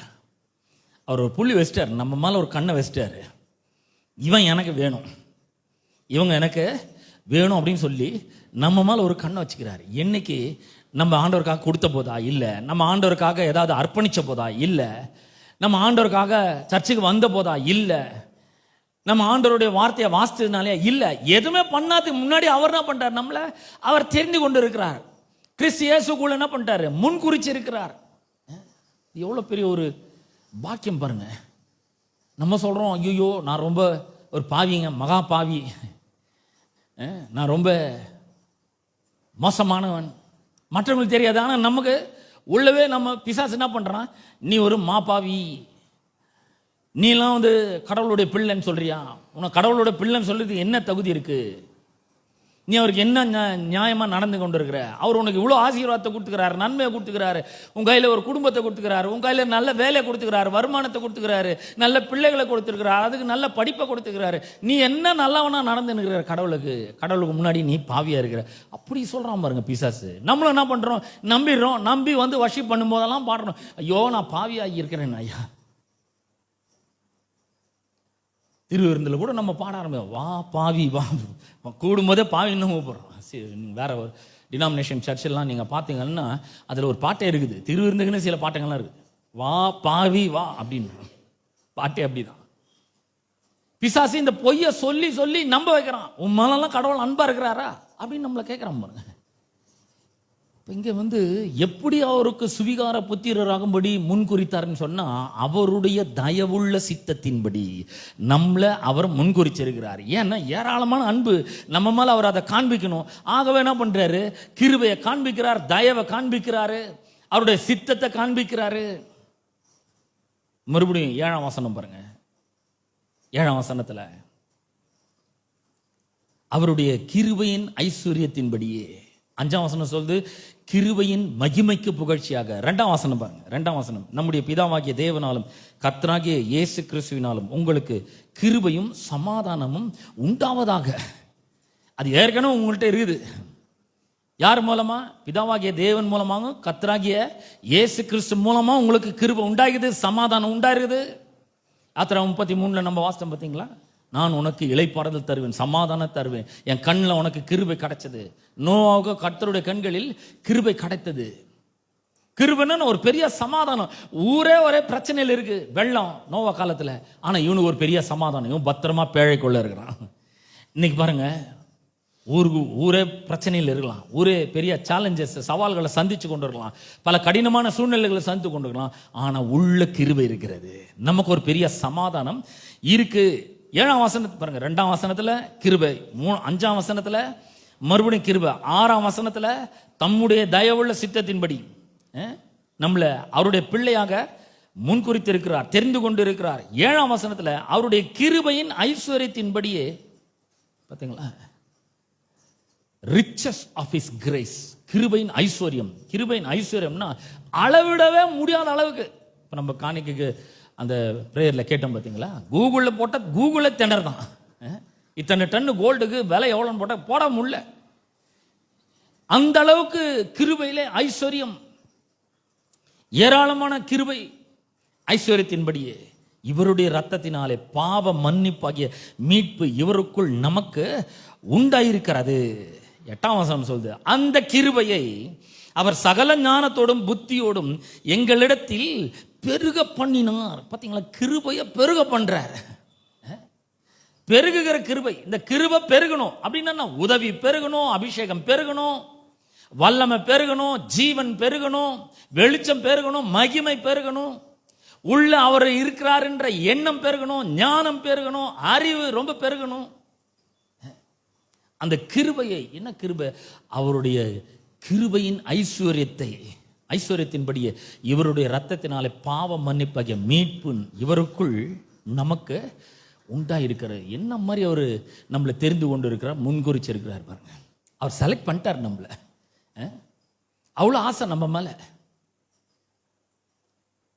அவர் ஒரு புள்ளி வச்சிட்டார், நம்ம மேல ஒரு கண்ணை வச்சிட்டாரு. இவன் எனக்கு வேணும், இவங்க எனக்கு வேணும் அப்படின்னு சொல்லி நம்ம மேல ஒரு கண்ணை வச்சுக்கிறாரு. என்னைக்கு? நம்ம ஆண்டவருக்காக கொடுத்த போதா? இல்லை. நம்ம ஆண்டவருக்காக ஏதாவது அர்ப்பணிச்ச போதா? இல்லை. நம்ம ஆண்டவருக்காக சர்ச்சுக்கு வந்த போதா? இல்லை. நம்ம ஆண்டவருடைய வார்த்தையை வாசித்ததுனாலே இல்லை. எதுவுமே பண்ணாதுக்கு முன்னாடி அவர் என்ன பண்றார்? நம்மளை அவர் தெரிந்து கொண்டு இருக்கிறார். கிறிஸ்து இயேசுக்குள்ள என்ன பண்ணிட்டாரு? முன்குறிச்சு இருக்கிறார். எவ்வளவு பெரிய ஒரு பாக்கியம் பாருங்க. நம்ம சொல்றோம், ஐயோ நான் ரொம்ப ஒரு பாவிங்க, மகா பாவி, நான் ரொம்ப மோசமானவன், மற்றவங்களுக்கு தெரியாது. ஆனால் நமக்கு உள்ளவே நம்ம பிசாசு என்ன பண்றான்? நீ ஒரு மாபாவி, நீலாம் வந்து கடவுளுடைய பிள்ளைன்னு சொல்றியா? உனக்கு கடவுளுடைய பிள்ளைன்னு சொல்றதுக்கு என்ன தகுதி இருக்கு? நீ அவருக்கு என்ன நியாயமா நடந்து கொண்டு இருக்கிற? அவர் உனக்கு இவ்வளோ ஆசீர்வாதத்தை கொடுத்துக்கிறாரு, நன்மையை கொடுத்துக்கிறாரு, உன் கையில் ஒரு குடும்பத்தை கொடுத்துக்கிறாரு, உன் கையில் நல்ல வேலையை கொடுத்துக்கிறாரு, வருமானத்தை கொடுத்துக்கிறாரு, நல்ல பிள்ளைகளை கொடுத்துருக்கிறாரு, அதுக்கு நல்ல படிப்பை கொடுத்துக்கிறாரு. நீ என்ன நல்லவனா நடந்துனுக்கிற கடவுளுக்கு முன்னாடி நீ பாவியா இருக்கிற. அப்படி சொல்றான் பாருங்க பிசாசு. நம்மளும் என்ன பண்றோம்? நம்பிடுறோம். நம்பி வந்து வர்ஷிப் பண்ணும் போதெல்லாம் பாடுறோம், ஐயோ நான் பாவியாகி இருக்கிறேன் ஐயா. திருவிருந்தில் கூட நம்ம பாட ஆரம்பிச்சோம், வா பாவி வா. கூடும்போதே பாவி இன்னும் கூப்பிட்றோம். வேற ஒரு டினாமினேஷன் சர்ச்செல்லாம் நீங்கள் பார்த்தீங்கன்னா அதில் ஒரு பாட்டே இருக்குது. திருவிருந்துக்குன்னு சில பாட்டுங்கள்லாம் இருக்குது. வா பாவி வா அப்படின்னு பாட்டே அப்படிதான். பிசாசு இந்த பொய்யை சொல்லி சொல்லி நம்ப வைக்கிறான். உன் மேலெல்லாம் கடவுள் அன்பா இருக்கிறாரா அப்படின்னு நம்மளை கேட்குறான் பாருங்க. இங்கே வந்து எப்படி அவருக்கு சுவிகார புத்திரராகும்படி முன்குறித்தார்னு சொன்னா, அவருடைய தயவுள்ள சித்தத்தின்படி நம்மளை அவர் முன்குறிச்சிருக்கிறார். ஏன்னா ஏராளமான அன்பு நம்ம மேல அவர் அதை காண்பிக்கணும். ஆகவே என்ன பண்றாரு? கிருபையை காண்பிக்கிறார், தயவை காண்பிக்கிறாரு, அவருடைய சித்தத்தை காண்பிக்கிறாரு. மறுபடியும் 7ஆம் வசனம் பாருங்க. 7ஆம் வசனத்துல அவருடைய கிருபையின் ஐஸ்வர்யத்தின்படியே. 5ஆம் வசனம் சொல்லுது கிருபையின் மகிமைக்கு புகழ்ச்சியாக. 2ஆம் வசனம் பாருங்க. 2ஆம் வசனம், நம்முடைய பிதாவாகிய தேவனாலும் கர்த்தராகிய இயேசு கிறிஸ்துவினாலும் உங்களுக்கு கிருபையும் சமாதானமும் உண்டாவதாக. அது ஏற்கனவே உங்கள்கிட்ட இருக்குது. யார் மூலமா? பிதாவாகிய தேவன் மூலமாக, கர்த்தராகிய இயேசு கிறிஸ்து மூலமா உங்களுக்கு கிருபை உண்டாகுது, சமாதானம் உண்டாயிருக்குது. ஆத்திரம் 33 நம்ம வாசித்தோம் பார்த்தீங்களா? நான் உனக்கு இளைப்பாறுதல் தருவேன், சமாதானம் தருவேன், என் கண்ணில் உனக்கு கிருபை கிடைச்சது. நோவாவுக்கு கர்த்தருடைய கண்களில் கிருபை கிடைத்தது. கிருபைன்னு ஒரு பெரிய சமாதானம். ஊரே ஒரே பிரச்சனையில் இருக்கு, வெள்ளம் நோவா காலத்தில். ஆனால் இவனுக்கு ஒரு பெரிய சமாதானம், இவன் பத்திரமா பேழைக்குள்ள இருக்கிறான். இன்னைக்கு பாருங்க, ஊரே பிரச்சனையில் இருக்கலாம், ஊரே பெரிய சேலஞ்சஸ் சவால்களை சந்திச்சு கொண்டு இருக்கலாம், பல கடினமான சூழ்நிலைகளை சந்தித்து கொண்டு இருக்கலாம். ஆனால் உள்ள கிருபை இருக்கிறது, நமக்கு ஒரு பெரிய சமாதானம் இருக்கு. 7ஆம் வசனத்தை பாருங்க. 2ஆம் வசனத்துல கிருபை, 5ஆம் வசனத்துல மறுபடியும் கிருபை, 6ஆம் வசனத்துல தம்முடைய தயவுள்ள சித்தத்தின்படி நம்மளை அவருடைய பிள்ளையாக முன்குறித்திருக்கிறார், தெரிந்து கொண்டு இருக்கிறார். 7ஆம் வசனத்துல அவருடைய கிருபையின் ஐஸ்வர்யத்தின்படியே. பார்த்தீங்களா? riches of his grace. கிருபையின் ஐஸ்வர்யம். கிருபையின் ஐஸ்வர்யம்னா அளவிடவே முடியாத அளவுக்கு இப்போ நம்ம காணிக்கைக்கு அந்த ப்ரேயரில் கேட்டோம் பார்த்தீங்களா, கூகுளில் போட்டால் கூகுளே திணறு தான். இத்தனை டன்னு கோல்டுக்கு விலை எவ்வளோன்னு போட்டால் போட முடியல. அந்த அளவுக்கு கிருபையிலே ஐஸ்வர்யம், ஏராளமான கிருபை. ஐஸ்வர்யத்தின்படியே இவருடைய ரத்தத்தினாலே பாவ மன்னிப்பாகிய மீட்பு இவருக்குள் நமக்கு உண்டாயிருக்கிறது. 8ஆம் வசனம் சொல்லுது, அந்த கிருபையை அவர் சகல ஞானத்தோடும் புத்தியோடும் எங்களிடத்தில் பெருக பண்ணினார். பார்த்தீங்களா, கிருபையை பெருக பண்றார். பெருகுகிற கிருபை. இந்த கிருபை பெருகணும் அப்படின்னா உதவி பெருகணும், அபிஷேகம் பெருகணும், வல்லமை பெருகணும், ஜீவன் பெருகணும், வெளிச்சம் பெருகணும், மகிமை பெருகணும், உள்ள அவர் இருக்கிறார் என்ற எண்ணம் பெருகணும், ஞானம் பெருகணும், அறிவு ரொம்ப பெருகணும். அந்த கிருபையை, என்ன கிருபை? அவருடைய கிருபையின் ஐஸ்வர்யத்தை, ஐஸ்வர்யத்தின்படியே இவருடைய ரத்தத்தினாலே பாவ மன்னிப்பாகிய மீட்பு இவருக்குள் நமக்கு உண்டாயிருக்கிறது. என்ன மாதிரி அவர் நம்மளை தெரிந்து கொண்டு இருக்கிறார், முன்குறிச்சிருக்கிறார் பாருங்க. அவர் செலக்ட் பண்ணிட்டார் நம்மளை. அவ்வளோ ஆசை நம்ம மேல.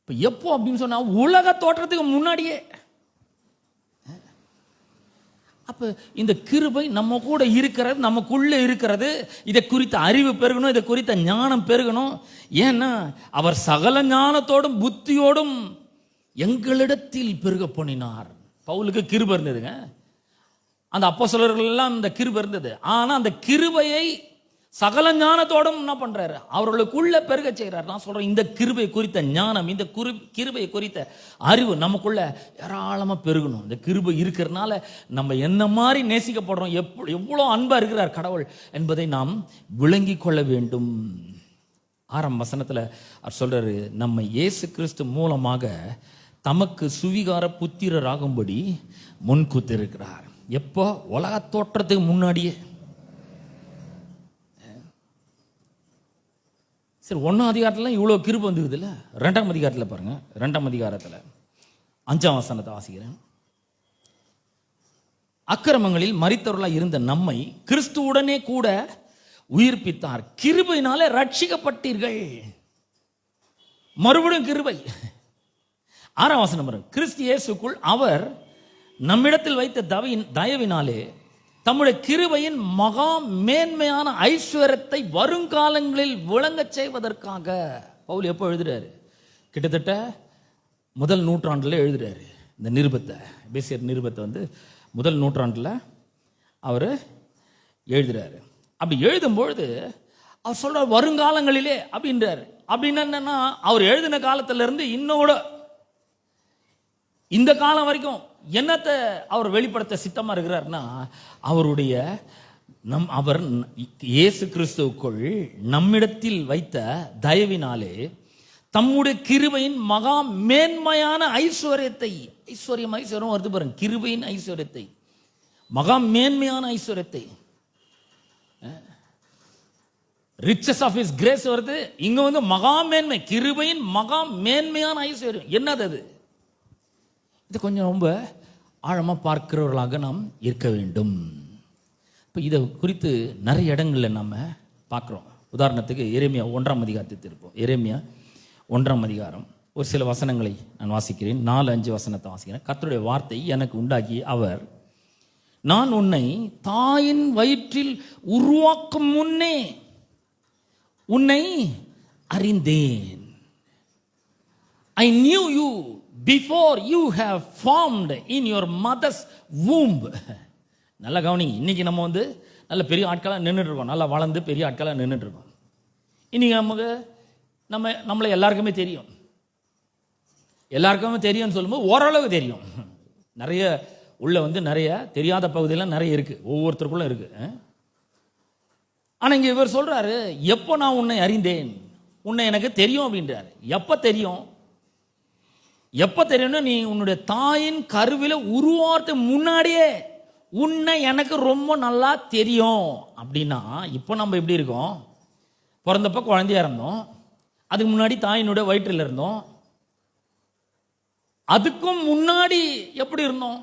இப்போ எப்போ அப்படின்னு சொன்னா, உலக தோற்றத்துக்கு முன்னாடியே. அப்போ இந்த கிருபை நம்ம கூட இருக்கிறது, நமக்குள்ள இருக்கிறது. இதை குறித்த அறிவு பெருகணும், இதை குறித்த ஞானம் பெருகணும். ஏன்னா அவர் சகல ஞானத்தோடும் புத்தியோடும் எங்களிடத்தில் பெருக பண்ணினார். பவுலுக்கு கிருபை இருந்ததுங்க, அந்த அப்போஸ்தலர்கள் எல்லாம் இந்த கிருபை இருந்தது. ஆனால் அந்த கிருபையை சகல ஞானத்தோடும் என்ன பண்றாரு, அவர்களுக்குள்ள பெருக செய்கிறார். நான் சொல்றேன், இந்த கிருபை குறித்த ஞானம், இந்த கிருபை குறித்த அறிவு நமக்குள்ள ஏராளமா பெருகணும். இந்த கிருபை இருக்கிறதுனால நம்ம என்ன மாதிரி நேசிக்கப்படுறோம், எவ்வளோ அன்பா இருக்கிறார் கடவுள் என்பதை நாம் விளங்கி கொள்ள வேண்டும். 6ஆம் வசனத்துல அவர் சொல்றாரு, நம்ம இயேசு கிறிஸ்து மூலமாக தமக்கு சுவிகார புத்திரராகும்படி முன்குத்திருக்கிறார். எப்போ? உலக தோற்றத்துக்கு முன்னாடியே. சரி, 1ஆம் அதிகாரத்தில் இவ்வளோ கிருபை வந்துக்குது இல்லை? 2ஆம் அதிகாரத்தில் பாருங்க, 2ஆம் அதிகாரத்தில் 5ஆம் வசனத்தை வாசிக்கிறேன். அக்கிரமங்களில் மரித்தவர்களாக இருந்த நம்மை கிறிஸ்துவுடனே கூட உயிர்ப்பித்தார், கிருபையினாலே ரட்சிக்கப்பட்டீர்கள். மறுபடியும் கிருபை. 6ஆம் வசனம் பாருங்க, கிறிஸ்து இயேசுக்குள் அவர் நம்மிடத்தில் வைத்த தயவினாலே தம்முடைய கிருபையின் மகா மேன்மையான ஐஸ்வர்யத்தை வருங்காலங்களில் விளங்க செய்வதற்காக. பவுல் எப்போ எழுதுறாரு? கிட்டத்தட்ட 1 நூற்றாண்டில் எழுதுறாரு இந்த நிருபத்தை. எபேசியர் நிருபத்தை 1 நூற்றாண்டில் அவர் எழுதுறாரு. அப்படி எழுதும்பொழுது அவர் சொல்றார் வருங்காலங்களிலே அப்படின்றாரு. அப்படின்னு என்னன்னா, அவர் எழுதின காலத்துல இருந்து இன்னோட இந்த காலம் வரைக்கும் என்னத்தை அவர் வெளிப்படுத்த சித்தமா இருக்கிறார்னா, அவருடைய அவர் இயேசு கிறிஸ்துவுக்குள் நம்மிடத்தில் வைத்த தயவினாலே தம்முடைய கிருபையின் மகா மேன்மையான ஐஸ்வர்யத்தை, ஐஸ்வர்யம் வருது பாருங்க, கிருபையின் ஐஸ்வர்யத்தை, மகா மேன்மையான ஐஸ்வர்யத்தை, ரிச்சஸ் ஆஃப் ஹிஸ் கிரேஸ் வருது. இங்க மகா மேன்மை, கிருபையின் மகா மேன்மையான ஐஸ்வர்யம். என்னது அது? இது கொஞ்சம் ரொம்ப ஆழமாக பார்க்கிறவர்களாக நாம் இருக்க வேண்டும். இப்போ இதை குறித்து நிறைய இடங்களில் நம்ம பார்க்குறோம். உதாரணத்துக்கு எரேமியா 1ஆம் அதிகாரத்தை இருப்போம். எரேமியா 1ஆம் அதிகாரம் ஒரு சில வசனங்களை நான் வாசிக்கிறேன். 4-5 வசனத்தை வாசிக்கிறேன். கர்த்தருடைய வார்த்தை எனக்கு உண்டாகி அவர், நான் உன்னை தாயின் வயிற்றில் உருவாக்கும் முன்னே உன்னை அறிந்தேன். I knew you before you have formed in your mother's womb. நல்லா கவனிங்க. இன்னைக்கு நம்ம நல்ல பெரிய ஆட்களாக நின்றுட்டு இருக்கோம், நல்லா வளர்ந்து பெரிய ஆட்களாக நின்றுட்டு இருக்கோம். இன்னைக்கு நம்மளை எல்லாருக்குமே தெரியும். எல்லாருக்குமே தெரியும்னு சொல்லும்போது ஓரளவு தெரியும். நிறைய உள்ள நிறைய தெரியாத பகுதியெல்லாம் நிறைய இருக்கு, ஒவ்வொருத்தருக்குள்ள இருக்கு. ஆனா இங்க இவர் சொல்றாரு, எப்போ நான் உன்னை அறிந்தேன், உன்னை எனக்கு தெரியும் அப்படின்றாரு. எப்ப தெரியும்? எப்ப தெரியும்னா, நீ உன்னுடைய தாயின் கருவில உருவாகிறதுக்கு முன்னாடியே உன்னை எனக்கு ரொம்ப நல்லா தெரியும். அப்படின்னா இப்போ நம்ம எப்படி இருக்கோம்? பிறந்தப்ப குழந்தையா இருந்தோம், அதுக்கு முன்னாடி தாயினுடைய வயிற்றில் இருந்தோம், அதுக்கும் முன்னாடி எப்படி இருந்தோம்?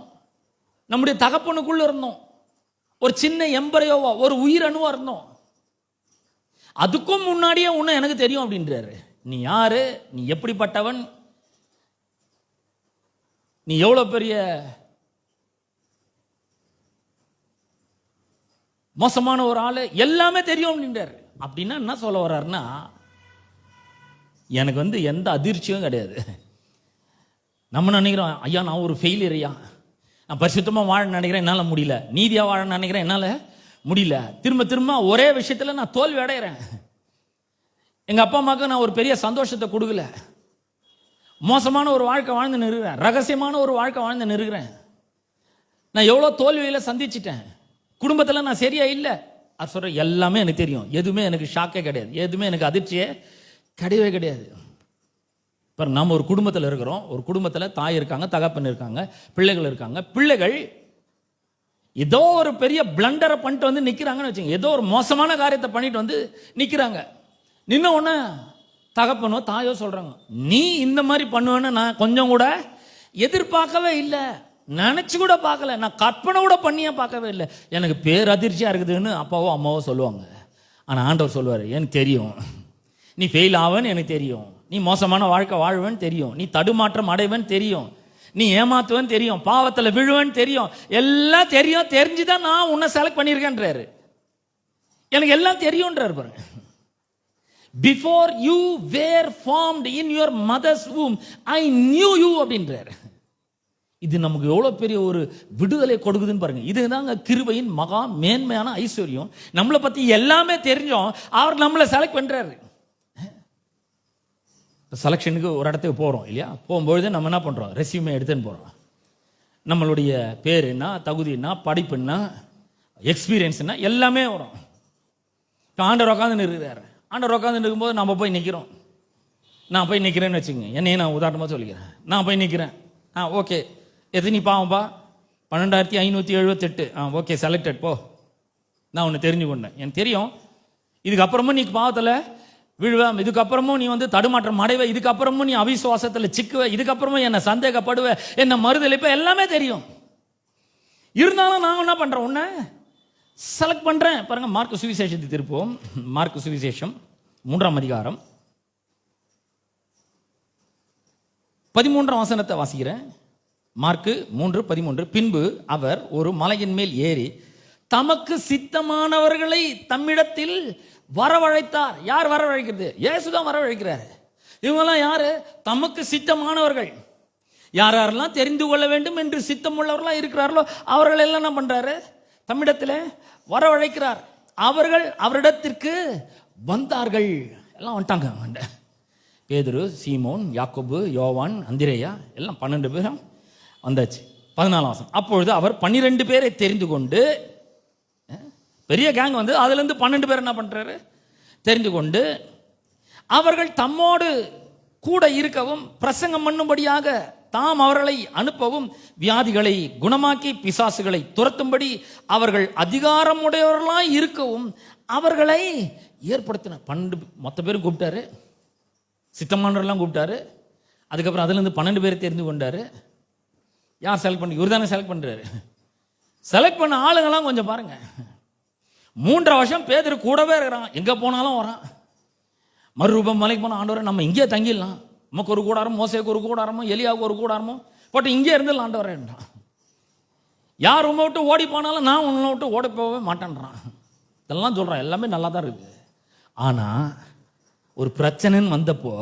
நம்முடைய தகப்பனுக்குள்ள இருந்தோம், ஒரு சின்ன எம்பரையோவா, ஒரு உயிரணுவா இருந்தோம். அதுக்கும் முன்னாடியே உன்னை எனக்கு தெரியும் அப்படின்றாரு. நீ யாரு, நீ எப்படிப்பட்டவன், நீ எவ்வளோ பெரிய மோசமான ஒரு ஆள், எல்லாமே தெரியும் அப்படின்றார். அப்படின்னா என்ன சொல்ல வர்றாருன்னா, எனக்கு எந்த அதிர்ச்சியும் கிடையாது. நம்ம நினைக்கிறோம், ஐயா நான் ஒரு ஃபெயிலியர், ஐயா நான் பரிசுத்தமாக வாழ நினைக்கிறேன், என்னால் முடியல. நீதியாக வாழ நினைக்கிறேன், என்னால் முடியல. திரும்ப திரும்ப ஒரே விஷயத்தில் நான் தோல்வி அடைகிறேன். எங்கள் அப்பா அம்மாவுக்கு நான் ஒரு பெரிய சந்தோஷத்தை கொடுக்கல. மோசமான ஒரு வாழ்க்கை வாழ்ந்து நிறுகிறேன், ரகசியமான ஒரு வாழ்க்கை வாழ்ந்து நிறுகிறேன். நான் எவ்வளோ தோல்வியில் சந்திச்சிட்டேன், குடும்பத்தில் நான் சரியா இல்லை. அது சொல்ற எல்லாமே எனக்கு தெரியும். எதுவுமே எனக்கு ஷாக்கே கிடையாது, எதுவுமே எனக்கு அதிர்ச்சியே கிடையவே கிடையாது. இப்போ நம்ம ஒரு குடும்பத்தில் இருக்கிறோம். ஒரு குடும்பத்தில் தாய் இருக்காங்க, தகப்பன் இருக்காங்க, பிள்ளைகள் இருக்காங்க. பிள்ளைகள் ஏதோ ஒரு பெரிய பிளண்டரை பண்ணிட்டு நிற்கிறாங்கன்னு வச்சுங்க. ஏதோ ஒரு மோசமான காரியத்தை பண்ணிட்டு நிற்கிறாங்க. நின்ன உடனே தகப்பனோ தாயோ சொல்றாங்க, நீ இந்த மாதிரி பண்ணுவேன்னு நான் கொஞ்சம் கூட எதிர்பார்க்கவே இல்லை, நினைச்சு கூட பார்க்கல, நான் கற்பனை கூட பண்ணியே பார்க்கவே இல்லை, எனக்கு பேரதிர்ச்சியா இருக்குதுன்னு அப்பாவோ அம்மாவோ சொல்லுவாங்க. ஆனால் ஆண்டவர் சொல்லுவார், எனக்கு தெரியும் நீ ஃபெயில் ஆவேன்னு எனக்கு தெரியும், நீ மோசமான வாழ்க்கை வாழ்வேன்னு தெரியும், நீ தடுமாற்றம் அடைவேன்னு தெரியும், நீ ஏமாத்துவேன்னு தெரியும், பாவத்தில் விழுவேன்னு தெரியும், எல்லாம் தெரியும். தெரிஞ்சுதான் நான் உன்னை செலக்ட் பண்ணியிருக்கேன்றாரு. எனக்கு எல்லாம் தெரியும்ன்றாரு பாருங்க. Before you were formed in your mother's womb I knew you அப்படின்றாரு. இது நமக்கு எவ்வளோ பெரிய ஒரு விடுதலை கொடுக்குதுன்னு பாருங்க. இதுதாங்க கிருபையின் மகா மேன்மையான ஐஸ்வர்யம். நம்மளை பற்றி எல்லாமே தெரிஞ்சோம், அவர் நம்மளை செலக்ட் பண்ணுறாரு. செலெக்ஷனுக்கு ஒரு இடத்துக்கு போகிறோம் இல்லையா, போகும்பொழுது நம்ம என்ன பண்ணுறோம், ரெஸ்யூமே எடுத்துன்னு போகிறோம். நம்மளுடைய பேர் என்ன, தகுதி என்ன, படிப்பு என்ன, எக்ஸ்பீரியன்ஸ் என்ன, எல்லாமே வரும். இப்போ ஆண்டவர் உட்காந்து நிற்கிறாரு. ஆண்டவர் உட்காந்து நிற்கும்போது நம்ம போய் நிற்கிறோம். நான் போய் நிற்கிறேன்னு வச்சுக்கோங்க, என்னையே நான் உதாரணமாக சொல்லிக்கிறேன். நான் போய் நிற்கிறேன், ஓகே எத்தனை பாவம்பா, 12578, ஓகே செலக்டட், போ. நான் ஒன்று தெரிஞ்சு கொண்டேன், எனக்கு தெரியும் இதுக்கப்புறமும் நீ பாவத்தில் விழுவேன், இதுக்கப்புறமும் நீ தடுமாற்றம் அடைவ, இதுக்கப்புறமும் நீ அவிசுவாசத்தில் சிக்குவ, இதுக்கப்புறமும் என்னை சந்தேகப்படுவ, என்னை மறுதளிப்ப, எல்லாமே தெரியும். இருந்தாலும் நான் என்ன பண்ணுறேன், உன்னை செலக்ட் பண்ணுறேன். பாருங்க, மார்க்கு சுவிசேஷத்தை திருப்போம். மார்க்கு சுவிசேஷம் 3ஆம் அதிகாரம் 13ஆம் வசனத்தை வாசிக்கிறேன். மார்க்கு 3:13. பின்பு அவர் ஒரு மலையின் மேல் ஏறி தமக்கு சித்தமானவர்களை தம்மிடத்தில் வரவழைத்தார். யார் வரவழைக்கிறது? இயேசுதான் வரவழைக்கிறார். இவங்கெல்லாம் யாரு? தமக்கு சித்தமானவர்கள். யார் யாரெல்லாம் தெரிந்து கொள்ள வேண்டும் என்று சித்தம் உள்ளவர்களாக இருக்கிறார்களோ அவர்கள் எல்லாம் என்ன பண்றாரு? தம்மிடத்தில் வரவழைக்கிறார். அவர்கள் அவரிடத்திற்கு வந்தார்கள். எல்லாம் வந்துட்டாங்க. பேதுரு, சீமோன், யாக்கோபு, யோவான், அந்திரேயா, எல்லாம் 12 பேரும் வந்தாச்சு. 14ஆம் வசனம். அப்பொழுது அவர் 12 பேரை தெரிந்து கொண்டு, பெரிய கேங் அதுலேருந்து 12 பேர் என்ன பண்றாரு? தெரிந்து கொண்டு அவர்கள் தம்மோடு கூட இருக்கவும் பிரசங்கம் பண்ணும்படியாக தாம் அவர்களை அனுப்பவும் வியாதிகளை குணமாக்கி பிசாசுகளை துரத்தும்படி அவர்கள் அதிகாரம் உடையவர்களாய் இருக்கவும் அவர்களை ஏற்படுத்தின. 12 மொத்த பேரும் கூப்பிட்டாரு, சித்தமானவர்கள்லாம் கூப்பிட்டாரு. அதுக்கப்புறம் அதுலேருந்து 12 பேரை தெரிந்து கொண்டாரு. யார் செலக்ட் பண்ணி? இவர் தானே செலக்ட் பண்ணுறாரு. செலக்ட் பண்ண ஆளுங்கெல்லாம் கொஞ்சம் பாருங்க. 3 வருஷம் பேதுரு கூடவே இருக்கிறான், எங்கே போனாலும் வரான். மறுரூபம் மலைக்கு போன ஆண்டவரை நம்ம இங்கே தங்கிடலாம், நமக்கு ஒரு கூடாரம், மோசேக்கு ஒரு கூடாரமோ, எலியாவுக்கு ஒரு கூடாரமோ போட்டு இங்கே இருந்துடலாம் ஆண்டவரேன்றான். யார் உன்னை விட்டு ஓடி போனாலும் நான் உன்னை விட்டு ஓடி போகவே மாட்டேன்றான். இதெல்லாம் சொல்கிறான், எல்லாமே நல்லா தான் இருக்குது. ஆனால் ஒரு பிரச்சனைன்னு வந்தப்போ,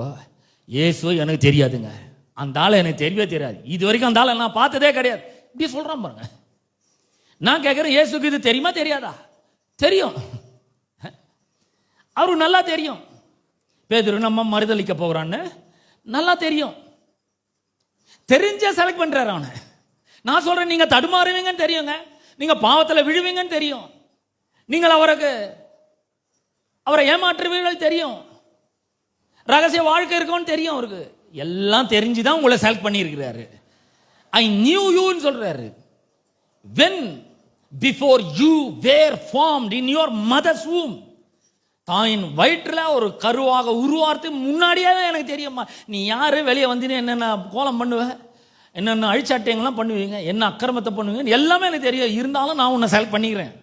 இயேசு எனக்கு தெரியாதுங்க, அந்த ஆளை எனக்கு தெரியவே தெரியாது, இது வரைக்கும் அந்த ஆளை நான் பார்த்ததே கிடையாது, இப்படி சொல்கிறான் பாருங்க. நான் கேட்குறேன், இயேசுக்கு இது தெரியுமா தெரியாதா? தெரியும், அவருக்கு நல்லா தெரியும். பேதுரு நம்ம மறுதளிக்க போகிறான்னு நல்லா தெரியும். தெரிஞ்ச செலக்ட் பண்றாரு அவனை. நான் சொல்றேன், நீங்க தடுமாறுவீங்கன்னு தெரியுங்க, நீங்க பாவத்தில் விழுவீங்கன்னு தெரியும், நீங்கள் அவரை ஏமாற்றுவீர்கள் தெரியும், ரகசிய வாழ்க்கை இருக்கும்னு தெரியும் அவருக்கு. எல்லாம் தெரிஞ்சுதான் உங்களை செலக்ட் பண்ணி இருக்கிறாரு. ஐ நியூ யூன்னு சொல்றாரு. when before you were formed in your mother's womb, தாயின் வயிற்றில் ஒரு கருவாக உருவார்த்து முன்னாடியே எனக்கு தெரியுமா, நீ யாரு, வெளியே வந்து என்னென்ன கோலம் பண்ணுவ, என்னென்ன அழிச்சாட்டியங்கள்லாம் பண்ணுவீங்க, என்ன அக்கிரமத்தை பண்ணுவீங்க, எல்லாமே எனக்கு தெரியும். இருந்தாலும் நான் உன்னை செலக்ட் பண்ணிக்கிறேன்,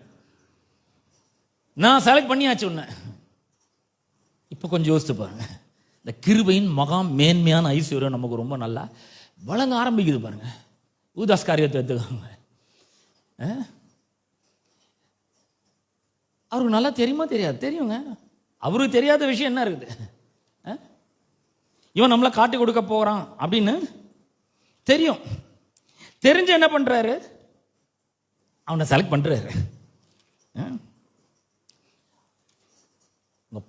நான் செலக்ட் பண்ணியாச்சு உன்னை. இப்போ கொஞ்சம் யோசித்து பாருங்க, இந்த கிருபையின் மகா மேன்மையான ஐஸ்வர்யம் நமக்கு ரொம்ப நல்லா வழங்க ஆரம்பிக்குது பாருங்க. யூதாஸ் காரியத்தை எடுத்துக்கோங்க. அவருக்கு நல்லா தெரியுமா தெரியாது? தெரியுங்க. அவருக்கு தெரியாத விஷயம் என்ன இருக்குது? இவன் நம்மளை காட்டி கொடுக்க போகிறான் அப்படின்னு தெரியும். தெரிஞ்சு என்ன பண்றாரு? அவனை செலக்ட் பண்றாரு.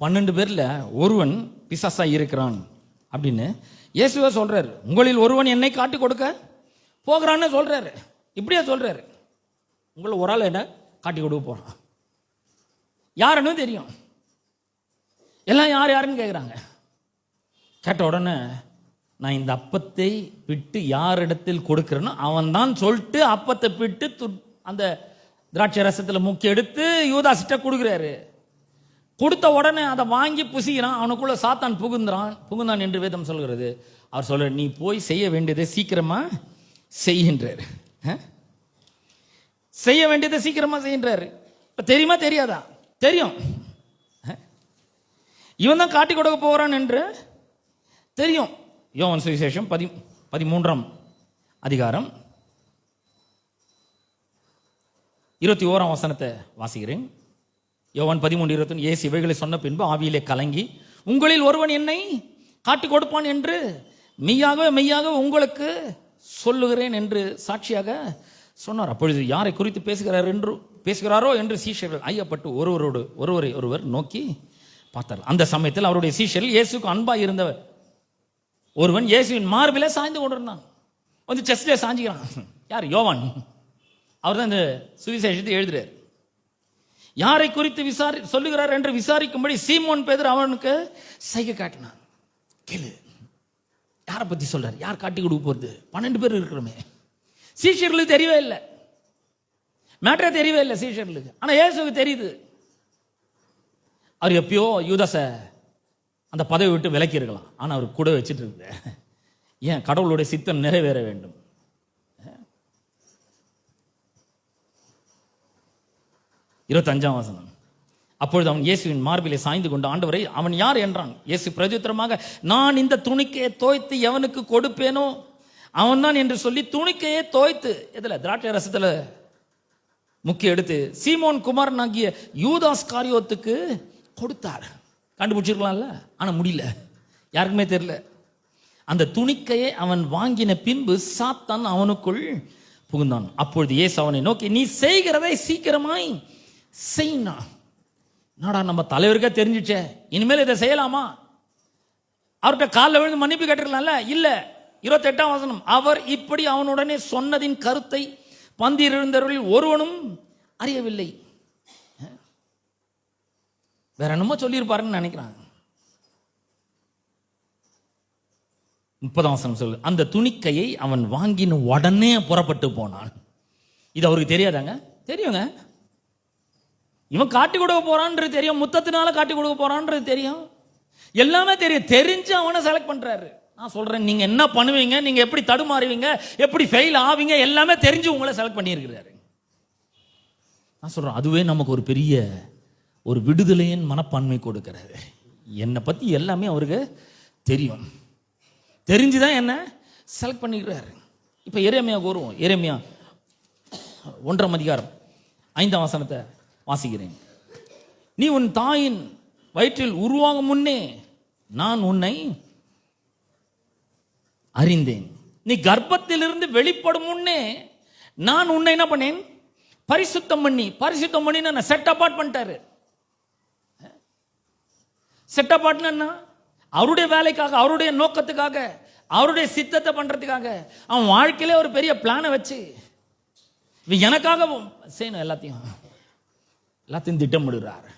12 பேர்ல ஒருவன் பிசாசா இருக்கிறான் அப்படின்னு இயேசுவே சொல்றாரு. உங்களில் ஒருவன் என்னை காட்டி கொடுக்க போகிறான்னு சொல்றாரு. இப்படியே சொல்றாரு. உங்களை ஒரு ஆள் என்ன காட்டி கொடுக்க போறான். யாருன்னு தெரியும். எல்லாம் யார் யாருன்னு கேட்குறாங்க. கேட்ட உடனே நான் இந்த அப்பத்தை பிட்டு யாரிடத்தில் கொடுக்கிறேன்னு அவன் தான் சொல்லிட்டு அப்பத்தை பிட்டு அந்த திராட்சை ரசத்தில் முக்கி எடுத்து யூதாசிட்ட கொடுக்குறாரு. கொடுத்த உடனே அதை வாங்கி புசிக்கிறான். அவனுக்குள்ள சாத்தான் புகுந்தான் என்று வேதம் சொல்கிறது. அவர் சொல்ற, நீ போய் செய்ய வேண்டியதை சீக்கிரமா செய்கின்றார். செய்ய வேண்டியதை சீக்கிரமா செய்கின்றாரு. இப்ப தெரியுமா தெரியாதா? தெரியும். இவன் தான் காட்டி கொடுக்க போறான் என்று தெரியும். யோவான் சுவிசேஷம் 13ஆம் அதிகாரம் 21ஆம் வசனத்தை வாசிக்கிறேன். யோவான் 13:21. இயேசு இவைகளை சொன்ன பின்பு ஆவியிலே கலங்கி, உங்களில் ஒருவன் என்னை காட்டி கொடுப்பான் என்று மெய்யாகவே மெய்யாக உங்களுக்கு சொல்லுகிறேன் என்று சாட்சியாக சொன்னார். அப்பொழுது யாரை குறித்து பேசுகிறாரோ என்று சீஷர்கள் ஐயப்பட்டு ஒருவரை ஒருவர் நோக்கி பார்த்தார். அந்த சமயத்தில் அவருடைய சீஷர்கள் இயேசுக்கு அன்பா இருந்த ஒருவன் இயேசுவின் மார்பிலே சாய்ந்து கொண்டிருந்தான். வந்து செஸ்ட்ல சாஞ்சிக்கிறான். யார்? யோவான். அவர் தான் இந்த சுவிசேஷத்தை எழுதுறார். யாரை குறித்து சொல்லுகிறார் என்று விசாரிக்கும்படி சீமோன் பேதுரு அவனுக்கு சைகை காட்டினான். கேளு, யாரை பத்தி சொல்றாரு? யார் காட்டி கொடுக்க போறது? 12 பேர் இருக்கிறோமே. சீஷர்களுக்கு தெரியவே இல்லை, மேட்டரே தெரியவே இல்லை சீஷர்களுக்கு. ஆனா இயேசுக்கு தெரியுது. அவர் எப்பயோ யூதாச அந்த பதவி விட்டு விலக்கி இருக்கலாம். ஆனா அவர் கூட வச்சுட்டு இருந்த ஏன்? கடவுளுடைய சித்தம் நிறைவேற வேண்டும். 25ஆம் வசனம். அப்பொழுது அவன் இயேசுவின் மார்பிலே சாய்ந்து கொண்டு, ஆண்டவரை, அவன் யார் என்றான். இயேசு பிரதியுத்தரமாக, நான் இந்த துணிக்கையை தோய்த்து எவனுக்கு கொடுப்பேனோ அவன் தான் என்று சொல்லி துணிக்கையை தோய்த்து எதுல? திராட்சை ரசத்துல முக்கிய எடுத்து சீமோன் குமாரன் ஆகிய யூதாஸ் காரியோத்துக்கு கொடுத்தார். கண்டுபிடிச்சிருக்கலாம்ல, ஆனா முடியல, யாருக்குமே தெரியல. அந்த துணிக்கையை அவன் வாங்கின பின்பு சாத்தான் அவனுக்குள் புகுந்தான். அப்பொழுது இயேசு அவனை நோக்கி, நீ செய்கிறதை சீக்கிரமாய் செய்யினா. என்னடா, நம்ம தலைவருக்கே தெரிஞ்சிச்சே, இனிமேல் இதை செய்யலாமா? அவர்கிட்ட காலில் விழுந்து மன்னிப்பு கேட்டிருக்கலாம்ல. இல்ல. 28ஆம் வசனம். அவர் இப்படி அவனுடனே சொன்னதின் கருத்தை பந்தியில் இருந்தவர்களில் ஒருவனும் அறியவில்லை. வேற என்னமோ சொல்லியிருப்பாருன்னு நினைக்கிறாங்க. 30ஆம் வசனம் சொல்லு, அந்த துணிக்கையை அவன் வாங்கின உடனே புறப்பட்டு போனான். இது அவருக்கு தெரியாதாங்க? தெரியுங்க. இவன் காட்டி கொடுக்க போறான்றது தெரியும், முத்தத்தினால காட்டி கொடுக்க போறான்றது தெரியும், எல்லாமே தெரியும். தெரிஞ்சு அவனை செலக்ட் பண்றாரு. நான் சொல்றேன், நீங்க என்ன பண்ணுவீங்க, நீங்க எப்படி தடுமாறுவீங்க, எப்படி ஃபெயில் ஆவீங்க, எல்லாமே தெரிஞ்சு உங்களை செலக்ட் பண்ணியிருக்கிறாரு. நான் சொல்றேன், அதுவே நமக்கு ஒரு பெரிய ஒரு விடுதலையின் மனப்பான்மை கொடுக்கிறாரு. என்னை பத்தி எல்லாமே அவருக்கு தெரியும், தெரிஞ்சுதான் என்ன செலக்ட் பண்ணிக்கிறாரு. இப்ப எரேமியாவுக்கு வருவோம். எரேமியா 1ஆம் அதிகாரம் 5ஆம் வசனத்தை வாசிக்கிறேன். நீ உன் தாயின் வயிற்றில் உருவாகும் முன்னே நான் உன்னை அறிந்தேன், நீ கர்ப்பத்திலிருந்து வெளிப்படும் முன்னே நான் உன்னை என்ன பண்ணேன்? பரிசுத்தம் பண்ணி நான் செட் அபார்ட் பண்ணிட்டாரு. செட் அபார்ட்னா என்ன? அவருடைய வேலைக்காக, அவருடைய நோக்கத்துக்காக, அவருடைய சித்தத்தை பண்றதுக்காக அவன் வாழ்க்கையில ஒரு பெரிய பிளானை வச்சு எனக்காக செய்யணும். எல்லாத்தையும் திட்டமிடுறாரு.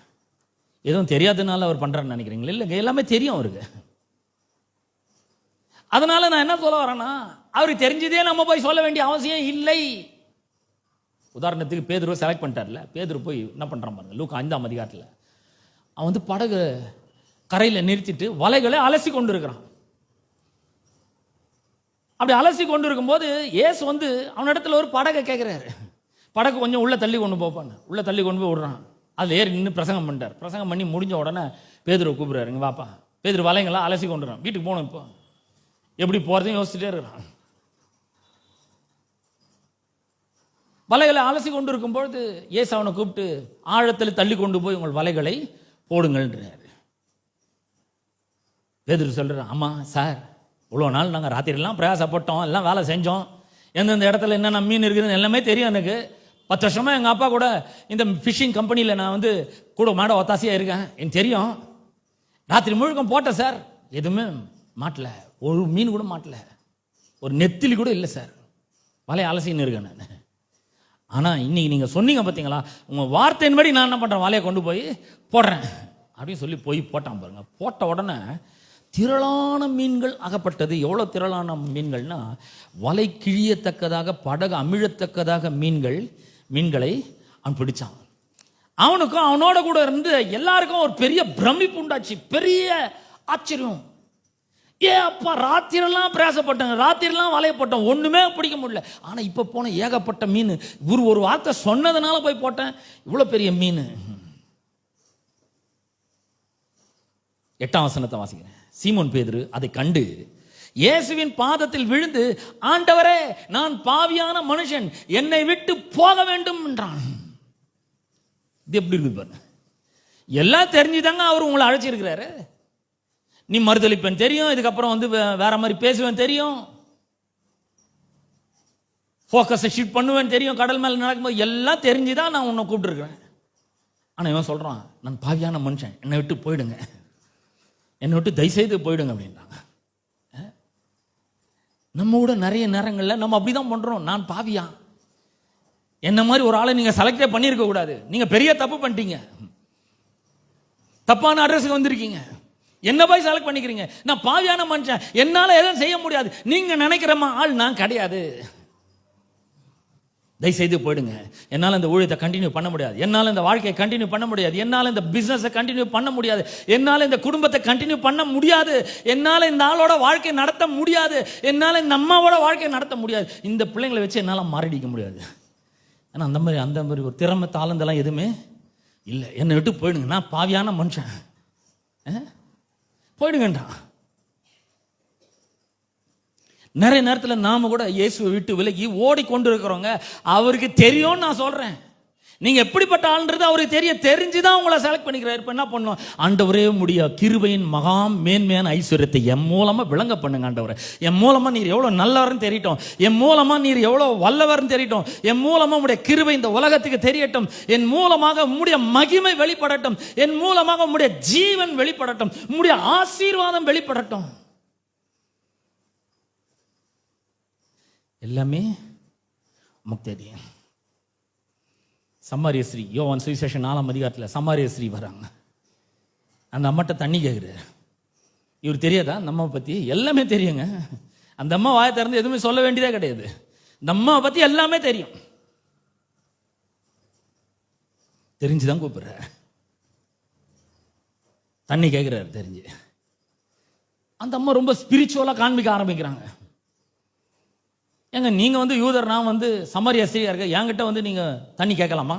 எதுவும் தெரியாதனால அவர் பண்றாருன்னு நினைக்கிறீங்களா? இல்லைங்க, எல்லாமே தெரியும் அவருக்கு. அதனால நான் என்ன சொல்ல வரேன்னா, அவருக்கு தெரிஞ்சதே நம்ம போய் சொல்ல வேண்டிய அவசியம் இல்லை. உதாரணத்துக்கு பேதுருவை செலக்ட் பண்ணிட்டார்ல, பேதுரு போய் என்ன பண்றான் பாருங்க. லூக்கா 5ஆம் அதிகாரத்தில் அவன் வந்து படகு கரையில் நிறுத்திட்டு வலைகளை அலசி கொண்டு இருக்கிறான். அப்படி அலசி கொண்டு இருக்கும்போது ஏசு வந்து அவனிடத்துல ஒரு படகை கேட்கிறாரு. படகு கொஞ்சம் உள்ள தள்ளி கொண்டு போப்பான்னு, உள்ள தள்ளி கொண்டு போய் விடுறான். அது ஏறி நின்று பிரசங்கம் பண்ணிட்டார். பிரசங்கம் பண்ணி முடிஞ்ச உடனே பேதுருவை கூப்பிடுறாரு, இங்க வாப்பா. பேதுரு வலைங்களாம் அலசி கொண்டுறான். வீட்டுக்கு போகணும். இப்போ எப்படி போறதையும் யோசிச்சுட்டே இருக்கிறான். வலைகளை அலசி கொண்டு இருக்கும் பொழுது இயேசு அவனை கூப்பிட்டு ஆழத்தில் தள்ளி கொண்டு போய் உங்கள் வலைகளை போடுங்கள்ன்றார். பேதுரு சொல்கிறார், ஆமாம் சார், இவ்வளோ நாள் நாங்கள் ராத்திரிலாம் பிரயாசப்பட்டோம், எல்லாம் வேலை செஞ்சோம், எந்தெந்த இடத்துல என்னென்ன மீன் இருக்குதுன்னு எல்லாமே தெரியும். எனக்கு 10 வருஷமாக எங்கள் அப்பா கூட இந்த ஃபிஷிங் கம்பெனியில் நான் வந்து கூட மாட ஒத்தாசையாக இருக்கேன், எனக்கு தெரியும். ராத்திரி முழுக்கம் போட்டேன் சார், எதுவுமே மாட்டல, ஒரு மீன் கூட மாட்டல, ஒரு நெத்திலி கூட இல்லை சார், வலையை அலசின்னு இருக்கேன் நான். ஆனால் இன்னைக்கு நீங்கள் சொன்னீங்க பார்த்தீங்களா, உங்கள் வார்த்தையின்படி நான் என்ன பண்ணுறேன், வலையை கொண்டு போய் போடுறேன் அப்படின்னு சொல்லி போய் போட்டான் பாருங்க. போட்ட உடனே திரளான மீன்கள் அகப்பட்டது. எவ்வளோ திரளான மீன்கள்னா, வலை கிழியத்தக்கதாக படகு அமிழத்தக்கதாக மீன்களை அவன் பிடிச்சான். அவனுக்கும் அவனோட கூட இருந்து எல்லாருக்கும் ஒரு பெரிய பிரமிப்பு உண்டாச்சு, பெரிய ஆச்சரியம். அப்பா ராத்திரெல்லாம் பிரயாசப்பட்டாங்க, ராத்திரெல்லாம் வலையப்பட்டோம், ஒன்றுமே பிடிக்க முடியல. ஆனால் இப்போ போன ஏகப்பட்ட மீன், ஒரு வார்த்தை சொன்னதுனால போய் போட்டேன், இவ்வளோ பெரிய மீன். 8ஆம் வசனத்தை வாசிக்கிறேன். சீமோன் பேதுரு அதை கண்டு இயேசுவின் பாதத்தில் விழுந்து, ஆண்டவரே, நான் பாவியான மனுஷன், என்னை விட்டு போக வேண்டும் என்றான். இது எப்படி இருக்குது பாருங்க. எல்லாம் தெரிஞ்சுதாங்க அவர் உங்களை அழைச்சிருக்கிறாரு. நீ மறுதளிப்பேன் தெரியும், இதுக்கப்புறம் வந்து வேற மாதிரி பேசுவேன் தெரியும், ஃபோக்கஸை ஷிஃப்ட் பண்ணுவேன் தெரியும், கடல் மேலே நடக்கும்போது எல்லாம் தெரிஞ்சுதான் நான் உன்னை கூப்பிட்டுருக்கிறேன். ஆனால் இவன் சொல்கிறான், நான் பாவியான மனுஷன், என்னை விட்டு போயிடுங்க, என்னை விட்டு தயவுசெய்து போயிடுங்க அப்படின்றாங்க. நம்ம கூட நிறைய நேரங்களில் நம்ம அப்படி தான் பண்ணுறோம். நான் பாவியா, என்ன மாதிரி ஒரு ஆளை நீங்கள் செலக்டே பண்ணியிருக்க கூடாது, நீங்கள் பெரிய தப்பு பண்ணிட்டீங்க, தப்பான அட்ரஸுக்கு வந்திருக்கீங்க, என்ன போய் செலக்ட் பண்ணிக்கிறீங்க, நான் பாவியான மனுஷன், என்னால் எதுவும் செய்ய முடியாது, நீங்கள் நினைக்கிற ஆள் நான் கிடையாது, தயவுசெய்து போயிடுங்க, என்னால் இந்த ஊழியத்தை கண்டினியூ பண்ண முடியாது, என்னால் இந்த வாழ்க்கையை கண்டினியூ பண்ண முடியாது, என்னால் இந்த பிஸ்னஸை கண்டினியூ பண்ண முடியாது, என்னால் இந்த குடும்பத்தை கண்டினியூ பண்ண முடியாது, என்னால் இந்த ஆளோட வாழ்க்கை நடத்த முடியாது, என்னால் இந்த அம்மாவோட வாழ்க்கையை நடத்த முடியாது, இந்த பிள்ளைங்களை வச்சு என்னால் மாரடிக்க முடியாது. ஆனால் அந்த மாதிரி ஒரு திறமை தாளந்தெல்லாம் எதுவுமே இல்லை, என்னை விட்டு போயிடுங்க, நான் பாவியான மனுஷன், போயிடுங்கன்றான். நிறைய நேரத்தில் நாம கூட இயேசுவை விட்டு விலகி ஓடிக்கொண்டு இருக்கிறோங்க. அவருக்கு தெரியும்னு நான் சொல்றேன். நீங்க எப்படிப்பட்ட ஆள்ன்றது அவருக்கு தெரிஞ்சுதான் உங்களை செலக்ட் பண்ணிக்கிறார். இப்ப என்ன பண்ணும், ஆண்டவரே முடிய கிருபையின் மகா மேன்மையான ஐஸ்வர்யத்தை என் மூலமா விளங்க பண்ணுங்க ஆண்டவரே. என் மூலமா நீர் எவ்வளவு நல்லவர்னு தெரியட்டும், என் மூலமா நீர் எவ்வளவு வல்லவர்னு தெரியட்டும், என் மூலமா உடைய கிருபை இந்த உலகத்துக்கு தெரியட்டும், என் மூலமாக உம்முடைய மகிமை வெளிப்படட்டும், என் மூலமாக உம்முடைய ஜீவன் வெளிப்படட்டும், உம்முடைய ஆசீர்வாதம் வெளிப்படட்டும். எல்லாமே முக்தி. சமாரிய ஸ்ரீ, யோவான் சுவிசேஷம் 4ஆம் அதிகாரத்தில் சமாரிய ஸ்ரீ வராங்க. அந்த அம்மாட்ட தண்ணி கேட்குறாரு. இவர் தெரியாதா அந்த அம்மாவை பற்றி? எல்லாமே தெரியுங்க. அந்த அம்மா வாயை திறந்து எதுவுமே சொல்ல வேண்டியதே கிடையாது. இந்த அம்மாவை பற்றி எல்லாமே தெரியும். தெரிஞ்சுதான் கூப்பிடுறாரு, தண்ணி கேட்குறாரு தெரிஞ்சு. அந்த அம்மா ரொம்ப ஸ்பிரிச்சுவலாக காண்பிக்க ஆரம்பிக்கிறாங்க. ஏங்க நீங்கள் வந்து யூதர், நான் வந்து சமாரிய ஸ்திரியா இருக்க, என்கிட்ட வந்து நீங்கள் தண்ணி கேட்கலாமா?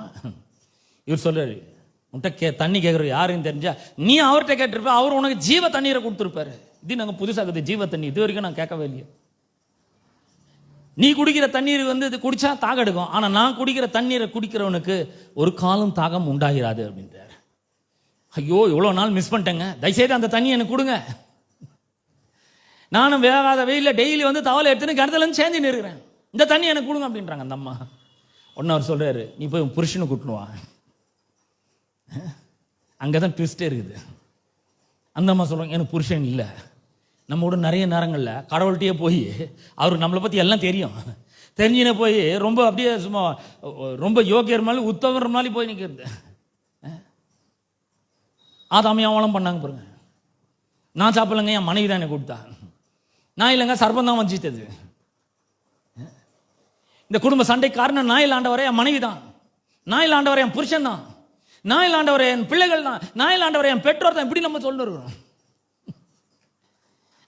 இவர் சொல்றாரு, உன்கிட்ட தண்ணி கேட்குறது யாருன்னு தெரிஞ்சா நீ அவர்கிட்ட கேட்டிருப்ப, அவர் உனக்கு ஜீவ தண்ணீரை கொடுத்துருப்பாரு. இது நாங்கள் புதுசாகுது, ஜீவ தண்ணி இது வரைக்கும் நான் கேட்கவே இல்லையே. நீ குடிக்கிற தண்ணீர் வந்து இது குடிச்சா தாக எடுக்கும், ஆனால் நான் குடிக்கிற தண்ணீரை குடிக்கிறவனுக்கு ஒரு காலம் தாகம் உண்டாகிறாது அப்படின்றார். ஐயோ, இவ்வளோ நாள் மிஸ் பண்ணிட்டேங்க, தயவுசெய்து அந்த தண்ணி எனக்கு கொடுங்க. நானும் வேகாத வெயில டெய்லி வந்து தவளை எடுத்துன்னு கிணத்துலேருந்து சேர்ந்து நிற்கிறேன், இந்த தண்ணி எனக்கு கொடுங்க அப்படின்றாங்க அந்த அம்மா. ஒன்று அவர் சொல்றாரு, நீ போய் புருஷனை கூட்டணுவா. அங்கதான் ட்விஸ்டே இருக்குது. அந்த அம்மா சொல்றாங்க, எனக்கு புருஷன் இல்லை. நம்ம கூட நிறைய நேரங்களில் கடவுள்கிட்டயே போய் அவருக்கு நம்மளை பற்றி எல்லாம் தெரியும், தெரிஞ்சுனே போய் ரொம்ப அப்படியே சும்மா ரொம்ப யோகியர் மாதிரி உத்தவர் மாதிரி போய் நிற்கிறது. ஆதாமியாவெல்லாம் பண்ணாங்க பாருங்க. நான் சாப்பிடலங்க, என் மனைவி தான் எனக்கு கொடுத்தா. நான் இல்லைங்க, சர்பம் தான் வஞ்சித்தது. இந்த குடும்ப சண்டை காரணம் நான் இல்லாண்டவரே என் மனைவி தான், நான் இல்லாண்டவரே என் புருஷன் தான், நான் இல்லாண்டவரே என் பிள்ளைகள் தான், நான் இல்லாண்டவரே என் பெற்றோர் தான். இப்படி நம்ம சொல்லிருக்கிறோம்.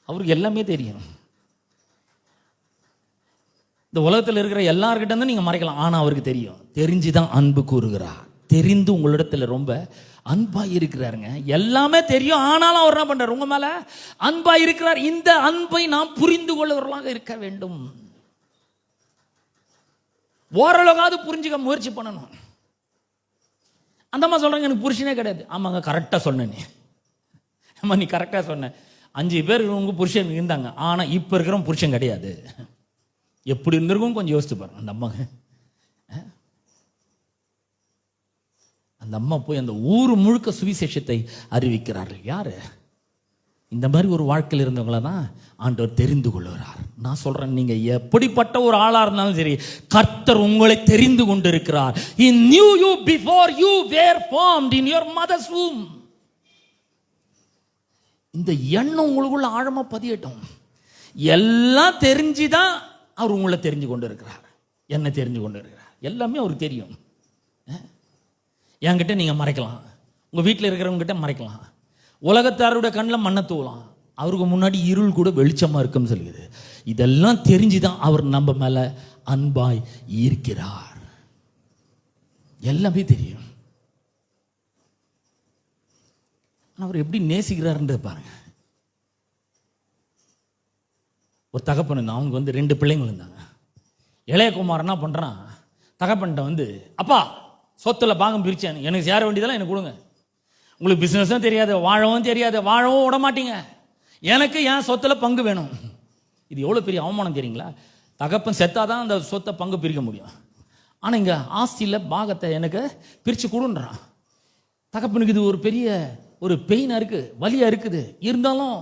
அவருக்கு எல்லாமே தெரியும். இந்த உலகத்தில் இருக்கிற எல்லார்கிட்ட இருந்து நீங்க மறைக்கலாம், ஆனா அவருக்கு தெரியும். தெரிஞ்சுதான் அன்பு கூறுகிறார். தெரிந்து உங்களிடத்துல ரொம்ப அன்பா இருக்கிறாருங்க. எல்லாமே தெரியும், ஆனாலும் அவர் என்ன பண்றாரு, உங்க மேல அன்பா இருக்கிறார். இந்த அன்பை நாம் புரிந்து கொள்ளுவர்களாக இருக்க வேண்டும். ஓரளவுக்காவது புரிஞ்சுக்க முயற்சி பண்ணணும். அந்த அம்மா சொல்றாங்க, எனக்கு புருஷனே கிடையாது. ஆமாங்க, கரெக்டாக சொன்னேன். அம்மா நீ கரெக்டாக சொன்ன. 5 பேர் உங்க புருஷன் இருந்தாங்க, ஆனால் இப்போ இருக்கிறவங்க புருஷன் கிடையாது. எப்படி இருந்திருக்கும் கொஞ்சம் யோசிச்சு பாருங்க. அந்த அம்மா போய் அந்த ஊர் முழுக்க சுவிசேஷத்தை அறிவிக்கிறார்கள். யாரு? இந்த மாதிரி ஒரு வாழ்க்கையில் இருந்தவங்கள தான் ஆண்டவர் தெரிந்து கொள்கிறார். நான் சொல்றேன், நீங்க எப்படிப்பட்ட ஒரு ஆளா இருந்தாலும் சரி, கர்த்தர் உங்களை தெரிந்து கொண்டிருக்கிறார். He knew you before you were formed in your mother's womb. இந்த எண்ணம் உங்களுக்குள்ள ஆழமா பதியட்டும். எல்லாம் தெரிஞ்சுதான் அவர் உங்களை தெரிஞ்சு கொண்டு இருக்கிறார். என்ன தெரிஞ்சு கொண்டு இருக்கிறார், எல்லாமே அவருக்கு தெரியும். என்கிட்ட நீங்க மறைக்கலாம், உங்க வீட்டில் இருக்கிறவங்க கிட்ட மறைக்கலாம், உலகத்தாருடைய கண்ணில் மண்ணை தூவலாம், அவருக்கு முன்னாடி இருள் கூட வெளிச்சமா இருக்குன்னு சொல்லுது. இதெல்லாம் தெரிஞ்சுதான் அவர் நம்ம மேல அன்பாய் ஈர்க்கிறார். எல்லாமே தெரியும். அவர் எப்படி நேசிக்கிறாருன்றது பாருங்க. ஒரு தகப்பன், அவங்க 2 பிள்ளைங்க இருந்தாங்க. இளையகுமார் என்ன பண்றான், தகப்பன்ட்ட அப்பா சொத்துல பாகம் பிரிச்சேன், எனக்கு சேர வேண்டியதெல்லாம் எனக்கு கொடுங்க. உங்களுக்கு பிசினஸும் தெரியாது, வாழவும் தெரியாது, வாழவும் விட மாட்டீங்க, எனக்கு என் சொத்துல பங்கு வேணும். இது எவ்வளவு பெரிய அவமானம் தெரியுங்களா? தகப்பன் செத்தாதான் அந்த சொத்தை பங்கு பிரிக்க முடியும். ஆனா இங்க ஆஸ்தியில பாகத்தை எனக்கு பிரிச்சு கொடுன்றான். தகப்பனுக்கு இது ஒரு பெரிய ஒரு பெயினா இருக்கு, வலியா இருக்குது. இருந்தாலும்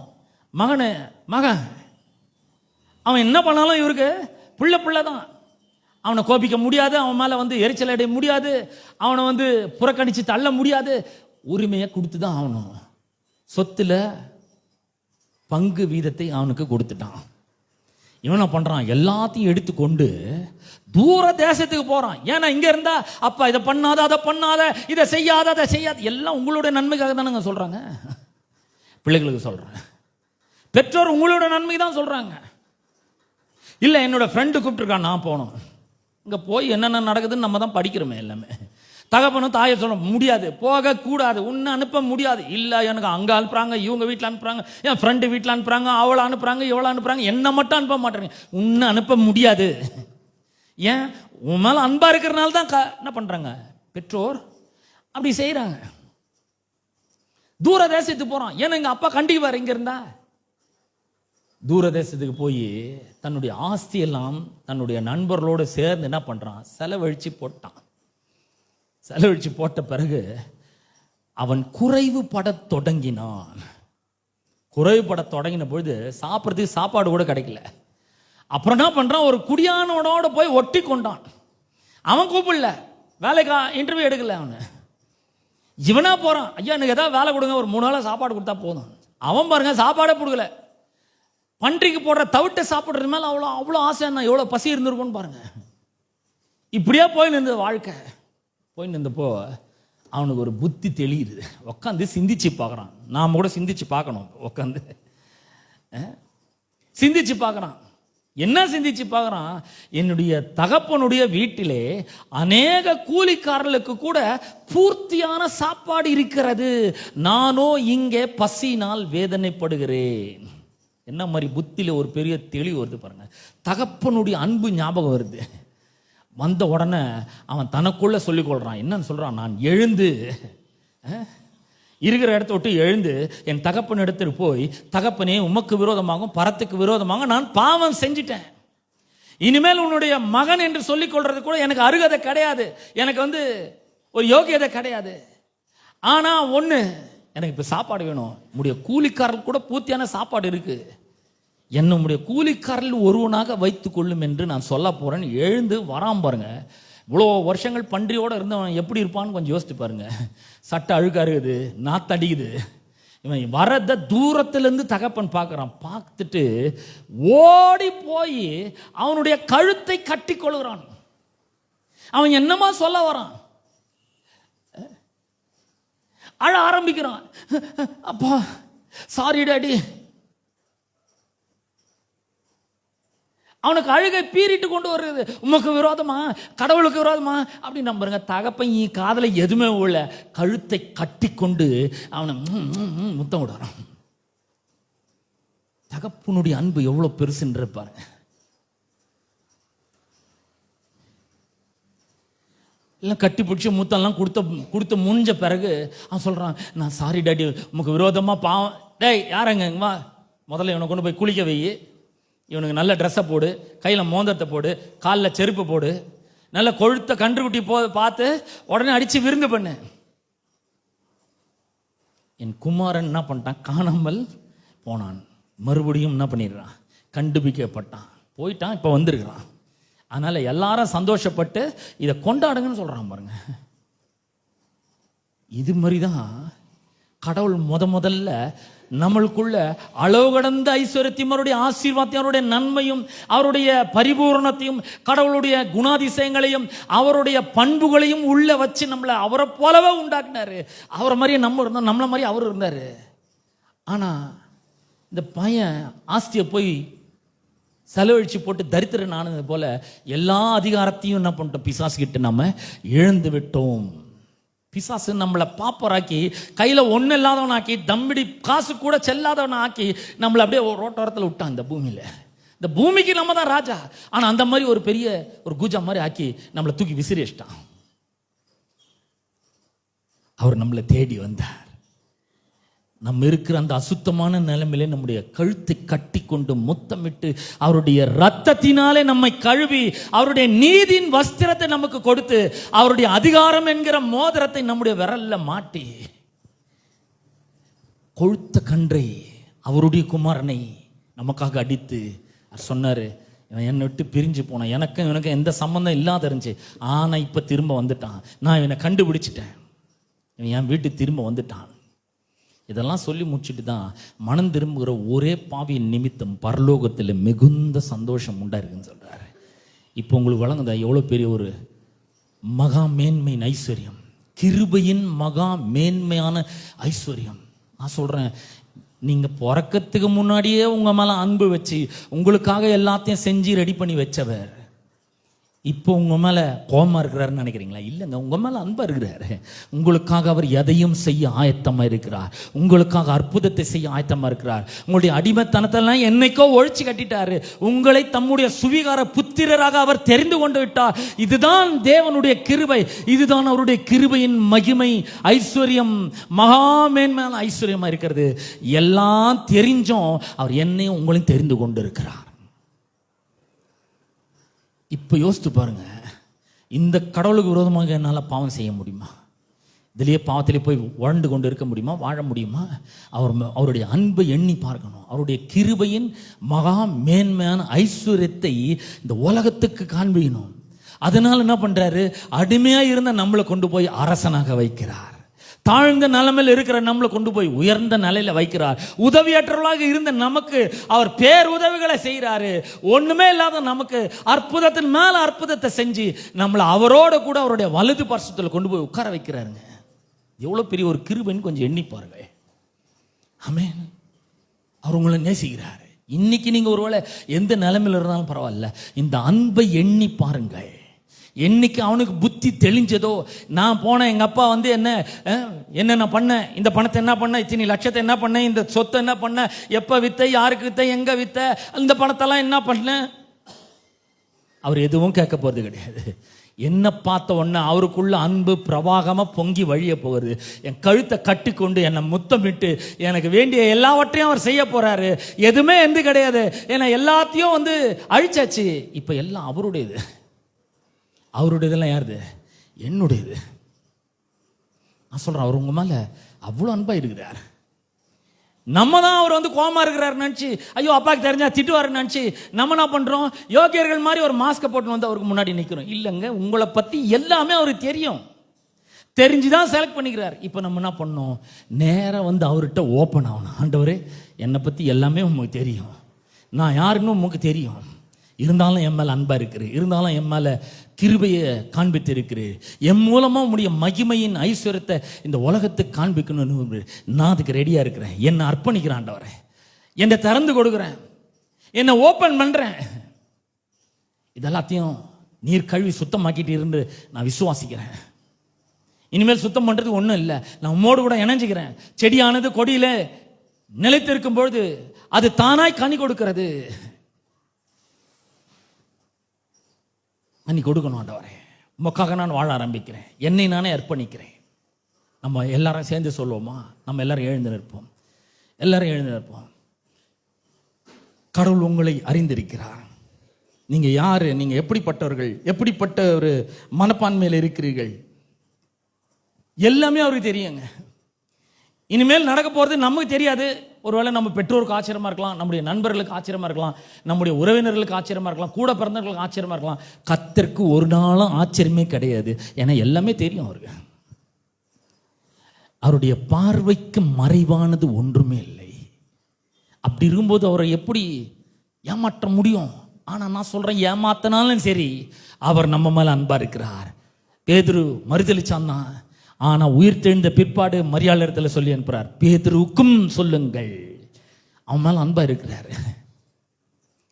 மகன் அவன் என்ன பண்ணாலும் இவருக்கு பிள்ளை தான். அவனை கோபிக்க முடியாது, அவன் மேல எரிச்சல் அடைய முடியாது, அவனை புறக்கணிச்சு தள்ள முடியாது. உரிமையை கொடுத்துதான் ஆகணும். சொத்துல பங்கு வீதத்தை அவனுக்கு கொடுத்துட்டான். இவன் என்ன பண்றான், எல்லாத்தையும் எடுத்துக்கொண்டு தூர தேசத்துக்கு போறான். ஏன்னா இங்க இருந்தா அப்பா இதை பண்ணாத, அதை பண்ணாத, இதை செய்யாத, அதை செய்யாத, எல்லாம் உங்களுடைய நன்மைக்காக தானே சொல்றாங்க. பிள்ளைகளுக்கு சொல்றேன், பெற்றோர் உங்களோட நன்மைக்கு தான் சொல்றாங்க. இல்ல என்னோட ஃப்ரெண்டு கூப்பிட்டுருக்கான், நான் போனோம். இங்க போய் என்னென்ன நடக்குதுன்னு நம்ம தான் படிக்கிறோமே எல்லாமே. தகப்பனும் தாயை சொல்ல முடியாது, போக கூடாது, உன்னை அனுப்ப முடியாது. இல்ல எனக்கு அங்க அனுப்புறாங்க, இவங்க வீட்டில் அனுப்புறாங்க, என் ஃப்ரெண்டு வீட்டில் அனுப்புறாங்க, அவளை அனுப்புறாங்க, இவளை அனுப்புறாங்க, என்ன மட்டும் அனுப்ப மாட்டேங்க. உன்னை அனுப்ப முடியாது. ஏன்? உன் மேல அன்பா இருக்கிறனால தான் என்ன பண்றாங்க பெற்றோர் அப்படி செய்யறாங்க. தூர தேசத்துக்கு போறான். ஏன்னா எங்க அப்பா கண்டிப்பார். இங்க இருந்தா தூர தேசத்துக்கு போய் தன்னுடைய ஆஸ்தி எல்லாம் தன்னுடைய நண்பர்களோடு சேர்ந்து என்ன பண்றான், செலவழிச்சு போட்டான். செலவழிச்சு போட்ட பிறகு அவன் குறைவுபட தொடங்கினான். குறைவுபட தொடங்கின பொழுது சாப்பிட்றதுக்கு சாப்பாடு கூட கிடைக்கல. அப்புறம் என்ன பண்றான், ஒரு குடியானோட போய் ஒட்டி கொண்டான். அவன் கூப்பிடல, வேலைக்கு இன்டர்வியூ எடுக்கல. அவனு இவனா போறான், ஐயா எனக்கு ஏதாவது வேலை கொடுங்க, ஒரு 3 நாளா சாப்பாடு கொடுத்தா போதும். அவன் பாருங்க சாப்பாடே கொடுக்கல. பன்றிக்கு போடுற தவிட்ட சாப்பிட்றது மேல அவ்வளோ ஆசை, என்ன எவ்வளோ பசி இருந்திருக்கும்னு பாருங்க. இப்படியே போய் நின்ற வாழ்க்கை. போய் நின்றப்போ அவனுக்கு ஒரு புத்தி தெளியுது. உட்காந்து சிந்திச்சு பார்க்குறான். நாம் கூட சிந்திச்சு பார்க்கணும். உட்காந்து சிந்திச்சு பார்க்குறான். என்ன சிந்திச்சு பார்க்குறான், என்னுடைய தகப்பனுடைய வீட்டிலே அநேக கூலிக்காரர்களுக்கு கூட பூர்த்தியான சாப்பாடு இருக்கிறது, நானோ இங்கே பசியினால் வேதனைப்படுகிறேன். என்ன மாதிரி புத்தியில ஒரு பெரிய தெளிவு வருது பாருங்க. தகப்பனுடைய அன்பு ஞாபகம் வருது. வந்த உடனே அவன் தனக்குள்ள சொல்லிக் கொள்றான். என்னன்னு சொல்றான், நான் எழுந்து இருக்கிற இடத்த விட்டு எழுந்து என் தகப்பன் இடத்துக்கு போய், தகப்பனே உமக்கு விரோதமாகவும் பரத்துக்கு விரோதமாக நான் பாவம் செஞ்சிட்டேன். இனிமேல் உன்னுடைய மகன் என்று சொல்லிக் கொள்றது கூட எனக்கு அருகதை கிடையாது, எனக்கு ஒரு யோகியதை கிடையாது. ஆனா ஒண்ணு, எனக்கு இப்ப சாப்பாடு வேணும். உடைய கூலிக்காரர்கள் கூட பூர்த்தியான சாப்பாடு இருக்கு, என்னுடைய கூலிக்காரர்கள் ஒருவனாக வைத்துக் கொள்ளும் என்று நான் சொல்ல போறேன். எழுந்து வராம பாருங்க. இவ்வளோ வருஷங்கள் பன்றியோட இருந்தவன் எப்படி இருப்பான்னு கொஞ்சம் யோசிச்சு பாருங்க. சட்டை அழுக்கா இருக்குது, நாத்தடிக்குது. இவன் வரத தூரத்திலிருந்து தகப்பன் பார்க்கறான். பார்த்துட்டு ஓடி போய் அவனுடைய கழுத்தை கட்டி கொள்கிறான். அவன் என்னமா சொல்ல வரான், அழ ஆரம்பிக்கிறான். அப்பா சாரி டாடி. அவனுக்கு அழுகை பீறிட்டு கொண்டு வருது. உமக்கு விரோதமா, கடவுளுக்கு விரோதமா அப்படி நம்புறங்க. தகப்பன் காதல எதுவுமே உள்ள, கழுத்தை கட்டி கொண்டு அவனை முத்தம் விடுறான். தகப்பனுடைய அன்பு எவ்வளவு பெருசுன்ற பாருங்க. எல்லாம் கட்டி பிடிச்சி முத்தெல்லாம் கொடுத்து முடிஞ்ச பிறகு அவன் சொல்கிறான், நான் சாரி டாடி, உமக்கு விரோதமாக பாவம். டேய் யாரங்க வா, முதல்ல இவனை கொண்டு போய் குளிக்க வை, இவனுக்கு நல்ல ட்ரெஸ்ஸை போடு, கையில் மோந்திரத்தை போடு, காலில் செருப்பு போடு, நல்ல கொழுத்த கன்றுக்குட்டி பார்த்து உடனே அடித்து விருந்து பண்ணு. என் குமாரன் என்ன பண்ணிட்டான், காணாமல் போனான். மறுபடியும் என்ன பண்ணிடுறான், கண்டுபிடிக்கப்பட்டான், போயிட்டான், இப்போ வந்திருக்கிறான். அதனால் எல்லாரும் சந்தோஷப்பட்டு இதை கொண்டாடுங்கன்னு சொல்கிறான் பாருங்க. இது மாதிரி தான் கடவுள் முதல்ல நம்மளுக்குள்ள அளவு கடந்த ஐஸ்வர்யத்தையும் அவருடைய ஆசீர்வாதத்தையும் அவருடைய நன்மையும் அவருடைய பரிபூரணத்தையும் கடவுளுடைய குணாதிசயங்களையும் அவருடைய பண்புகளையும் உள்ள வச்சு நம்மளை அவரை போலவே உண்டாக்குனாரு. அவரை மாதிரியே நம்ம இருந்தோம், நம்மளை மாதிரி அவர் இருந்தார். ஆனால் இந்த பையன் ஆஸ்தியை போய் செலவழிச்சு போட்டு தரித்திரன் ஆனது போல எல்லா அதிகாரத்தையும் என்ன பண்ணிட்டோம், பிசாசுகிட்ட நம்ம இழந்து விட்டோம். பிசாசு நம்மளை பாப்பராக்கி கையில் ஒன்றும் இல்லாதவன் ஆக்கி தம்பிடி காசு கூட செல்லாதவன் ஆக்கி நம்மளை அப்படியே ரோட்டோரத்தில் விட்டான். இந்த பூமியில், இந்த பூமிக்கு நம்ம தான் ராஜா. ஆனால் அந்த மாதிரி ஒரு பெரிய ஒரு கூஜா மாதிரி ஆக்கி நம்மளை தூக்கி விசிறிச்சிட்டான். அவர் நம்மளை தேடி வந்தார். நம்ம இருக்கிற அந்த அசுத்தமான நிலைமையிலே நம்முடைய கழுத்தை கட்டி கொண்டு முத்தமிட்டு அவருடைய ரத்தத்தினாலே நம்மை கழுவி அவருடைய நீதியின் வஸ்திரத்தை நமக்கு கொடுத்து அவருடைய அதிகாரம் என்கிற மோதிரத்தை நம்முடைய விரல்ல மாட்டி கொழுத்த கன்றை அவருடைய குமாரனை நமக்காக அடித்து சொன்னாரு, என்னை விட்டு பிரிஞ்சு போனான், எனக்கு எந்த சம்பந்தம் இல்லாத இருந்துச்சு, ஆனால் இப்போ திரும்ப வந்துட்டான், நான் இவனை கண்டுபிடிச்சிட்டேன், இவன் என் வீட்டுக்கு திரும்ப வந்துட்டான். இதெல்லாம் சொல்லி முடிச்சுட்டு தான் மனம் திரும்புகிற ஒரே பாவியின் நிமித்தம் பரலோகத்தில் மிகுந்த சந்தோஷம் உண்டாயிருக்குன்னு சொல்கிறாரு. இப்போ உங்களுக்கு வழங்குதா எவ்வளோ பெரிய ஒரு மகா மேன்மையின் ஐஸ்வர்யம், கிருபையின் மகா மேன்மையான ஐஸ்வர்யம். நான் சொல்கிறேன், நீங்கள் பிறக்கத்துக்கு முன்னாடியே உங்கள் மேலே அன்பு வச்சு உங்களுக்காக எல்லாத்தையும் செஞ்சு ரெடி பண்ணி வச்சவர் இப்போ உங்கள் மேலே கோபமாக இருக்கிறாருன்னு நினைக்கிறீங்களா? இல்லைங்க, உங்கள் மேலே அன்பாக இருக்கிறாரு. உங்களுக்காக அவர் எதையும் செய்ய ஆயத்தமாக இருக்கிறார். உங்களுக்காக அற்புதத்தை செய்ய ஆயத்தமாக இருக்கிறார். உங்களுடைய அடிமைத்தனத்தெல்லாம் என்னைக்கோ ஒழிச்சு கட்டிட்டாரு. உங்களை தம்முடைய சுவிகார புத்திரராக அவர் தெரிந்து கொண்டு விட்டார். இதுதான் தேவனுடைய கிருபை, இதுதான் அவருடைய கிருபையின் மகிமை, ஐஸ்வர்யம், மகாமேன்மையான ஐஸ்வர்யமாக இருக்கிறது. எல்லாம் தெரிஞ்சும் அவர் என்னையும் உங்களையும் தெரிந்து கொண்டு இருக்கிறார். இப்போ யோசித்து பாருங்க, இந்த கடவுளுக்கு விரோதமாக என்னால் பாவம் செய்ய முடியுமா? இதுலேயே பாவத்திலே போய் வாழ்ந்து கொண்டு இருக்க முடியுமா, வாழ முடியுமா? அவருடைய அன்பை எண்ணி பார்க்கணும். அவருடைய கிருபையின் மகா மேன்மையான ஐஸ்வர்யத்தை இந்த உலகத்துக்கு காண்பிக்கணும். அதனால என்ன பண்றாரு, அடிமையாக இருந்த நம்மளை கொண்டு போய் அரசனாக வைக்கிறார். தாழ்ந்த நிலைமையில் இருக்கிற நம்மளை கொண்டு போய் உயர்ந்த நிலையில வைக்கிறார். உதவியற்றவர்களாக இருந்த நமக்கு அவர் பேர் உதவிகளை செய்கிறாரு. ஒண்ணுமே இல்லாத நமக்கு அற்புதத்தின் மேல அற்புதத்தை செஞ்சு நம்மளை அவரோட கூட அவருடைய வலது பார்சத்தில் கொண்டு போய் உட்கார வைக்கிறாருங்க. எவ்வளவு பெரிய ஒரு கிருபைன்னு கொஞ்சம் எண்ணி பாருங்க. ஆமென். அவர் உங்களை நேசிக்கிறாரு. இன்னைக்கு நீங்க ஒருவேளை எந்த நிலைமையில் இருந்தாலும் பரவாயில்ல, இந்த அன்பை எண்ணி பாருங்கள். என்னைக்கு அவனுக்கு புத்தி தெளிஞ்சதோ, நான் போனேன், எங்கள் அப்பா வந்து என்ன நான் பண்ணேன், இந்த பணத்தை என்ன பண்ண, இத்தனை லட்சத்தை என்ன பண்ணேன், இந்த சொத்தை என்ன பண்ண, எப்போ வித்த, யாருக்கு வித்த, எங்கே வித்த, இந்த பணத்தெல்லாம் என்ன பண்ணேன், அவர் எதுவும் கேட்க போகிறது கிடையாது. என்ன பார்த்த உடனே அவருக்குள்ள அன்பு பிரவாகமாக பொங்கி வழிய போகிறது. என் கழுத்தை கட்டி கொண்டு என்னை முத்தமிட்டு எனக்கு வேண்டிய எல்லாவற்றையும் அவர் செய்ய போகிறாரு. எதுவுமே எந்த கிடையாது, ஏன்னா எல்லாத்தையும் வந்து அழிச்சாச்சு. இப்போ எல்லாம் அவருடையது. அவருடையதெல்லாம் யாருது? என்னுடையது. நான் சொல்கிறேன், அவர் உங்கள் மேலே அவ்வளோ அன்பாக இருக்கிறார். நம்ம தான் அவர் வந்து கோமா இருக்கிறார் நினச்சி, ஐயோ அப்பாவுக்கு தெரிஞ்சா திட்டுவாருன்னு நினச்சி நம்ம என்ன பண்ணுறோம், யோகியர்கள் மாதிரி ஒரு மாஸ்கை போட்டு வந்து அவருக்கு முன்னாடி நிற்கிறோம். இல்லைங்க, உங்களை பற்றி எல்லாமே அவருக்கு தெரியும், தெரிஞ்சுதான் செலக்ட் பண்ணிக்கிறார். இப்போ நம்ம என்ன பண்ணோம், நேராக வந்து அவர்கிட்ட ஓப்பன் ஆகணும். ஆண்டவரே, என்னை பற்றி எல்லாமே உங்களுக்கு தெரியும், நான் யாருன்னு உங்களுக்கு தெரியும், இருந்தாலும் என் மேலே அன்பாக இருக்கிறேன், இருந்தாலும் என் மேலே கிருபையை காண்பித்து இருக்கிறேன், என் மூலமாக உங்களுடைய மகிமையின் ஐஸ்வர்யத்தை இந்த உலகத்துக்கு காண்பிக்கணும்னு நான் அதுக்கு ரெடியாக இருக்கிறேன். என்னை அர்ப்பணிக்கிறேன் ஆண்டவரே, என்னை திறந்து கொடுக்குறேன், என்னை ஓப்பன் பண்ணுறேன். இதெல்லாத்தையும் நீர் கழுவி சுத்தமாக்கிட்டு இருந்து நான் விசுவாசிக்கிறேன். இனிமேல் சுத்தம் பண்ணுறதுக்கு ஒன்றும் இல்லை, நான் உம்மோடு கூட இணைஞ்சிக்கிறேன். செடியானது கொடியில் நிலைத்திருக்கும் பொழுது அது தானாய் கனி கொடுக்கிறது. நீ கொடுக்கணும் ஆண்டவரே, உமக்காக நான் வாழ ஆரம்பிக்கிறேன், என்னை நானே அர்ப்பணிக்கிறேன். நம்ம எல்லாரும் சேர்ந்து சொல்லுவோமா? நம்ம எல்லாரும் எழுந்து நிற்போம். எல்லாரும் எழுந்து நிற்போம். கடவுள் உங்களை அறிந்திருக்கிறார். நீங்க யாரு, நீங்க எப்படிப்பட்டவர்கள், எப்படிப்பட்ட ஒரு மனப்பான்மையில் இருக்கிறீர்கள், எல்லாமே அவருக்கு தெரியுங்க. இனிமேல் நடக்க போறது நமக்கு தெரியாது. ஒருவேளை நம்ம பெற்றோருக்கு ஆச்சரியமா இருக்கலாம், நம்முடைய நண்பர்களுக்கு ஆச்சரியமா இருக்கலாம், நம்முடைய உறவினர்களுக்கு ஆச்சரியமா இருக்கலாம், கூட பிறந்தவர்களுக்கு ஆச்சரியமா இருக்கலாம். கர்த்தருக்கு ஒரு நாளும் ஆச்சரியமே கிடையாது. ஏன்னா எல்லாமே தெரியும் அவருக்கு. அவருடைய பார்வைக்கு மறைவானது ஒன்றுமே இல்லை. அப்படி இருக்கும்போது அவரை எப்படி ஏமாற்ற முடியும்? ஆனா நான் சொல்றேன், ஏமாத்தினாலும் சரி அவர் நம்ம மேல அன்பா இருக்கிறார். பேதுரு மறுதலிச்சான் தான், ஆனா உயிர் தெழுந்த பிற்பாடு மரியாதை இடத்துல சொல்லி அனுப்புறார், பேதுருவுக்கும் சொல்லுங்கள். அவன் மேல அன்பா இருக்கிறாரு.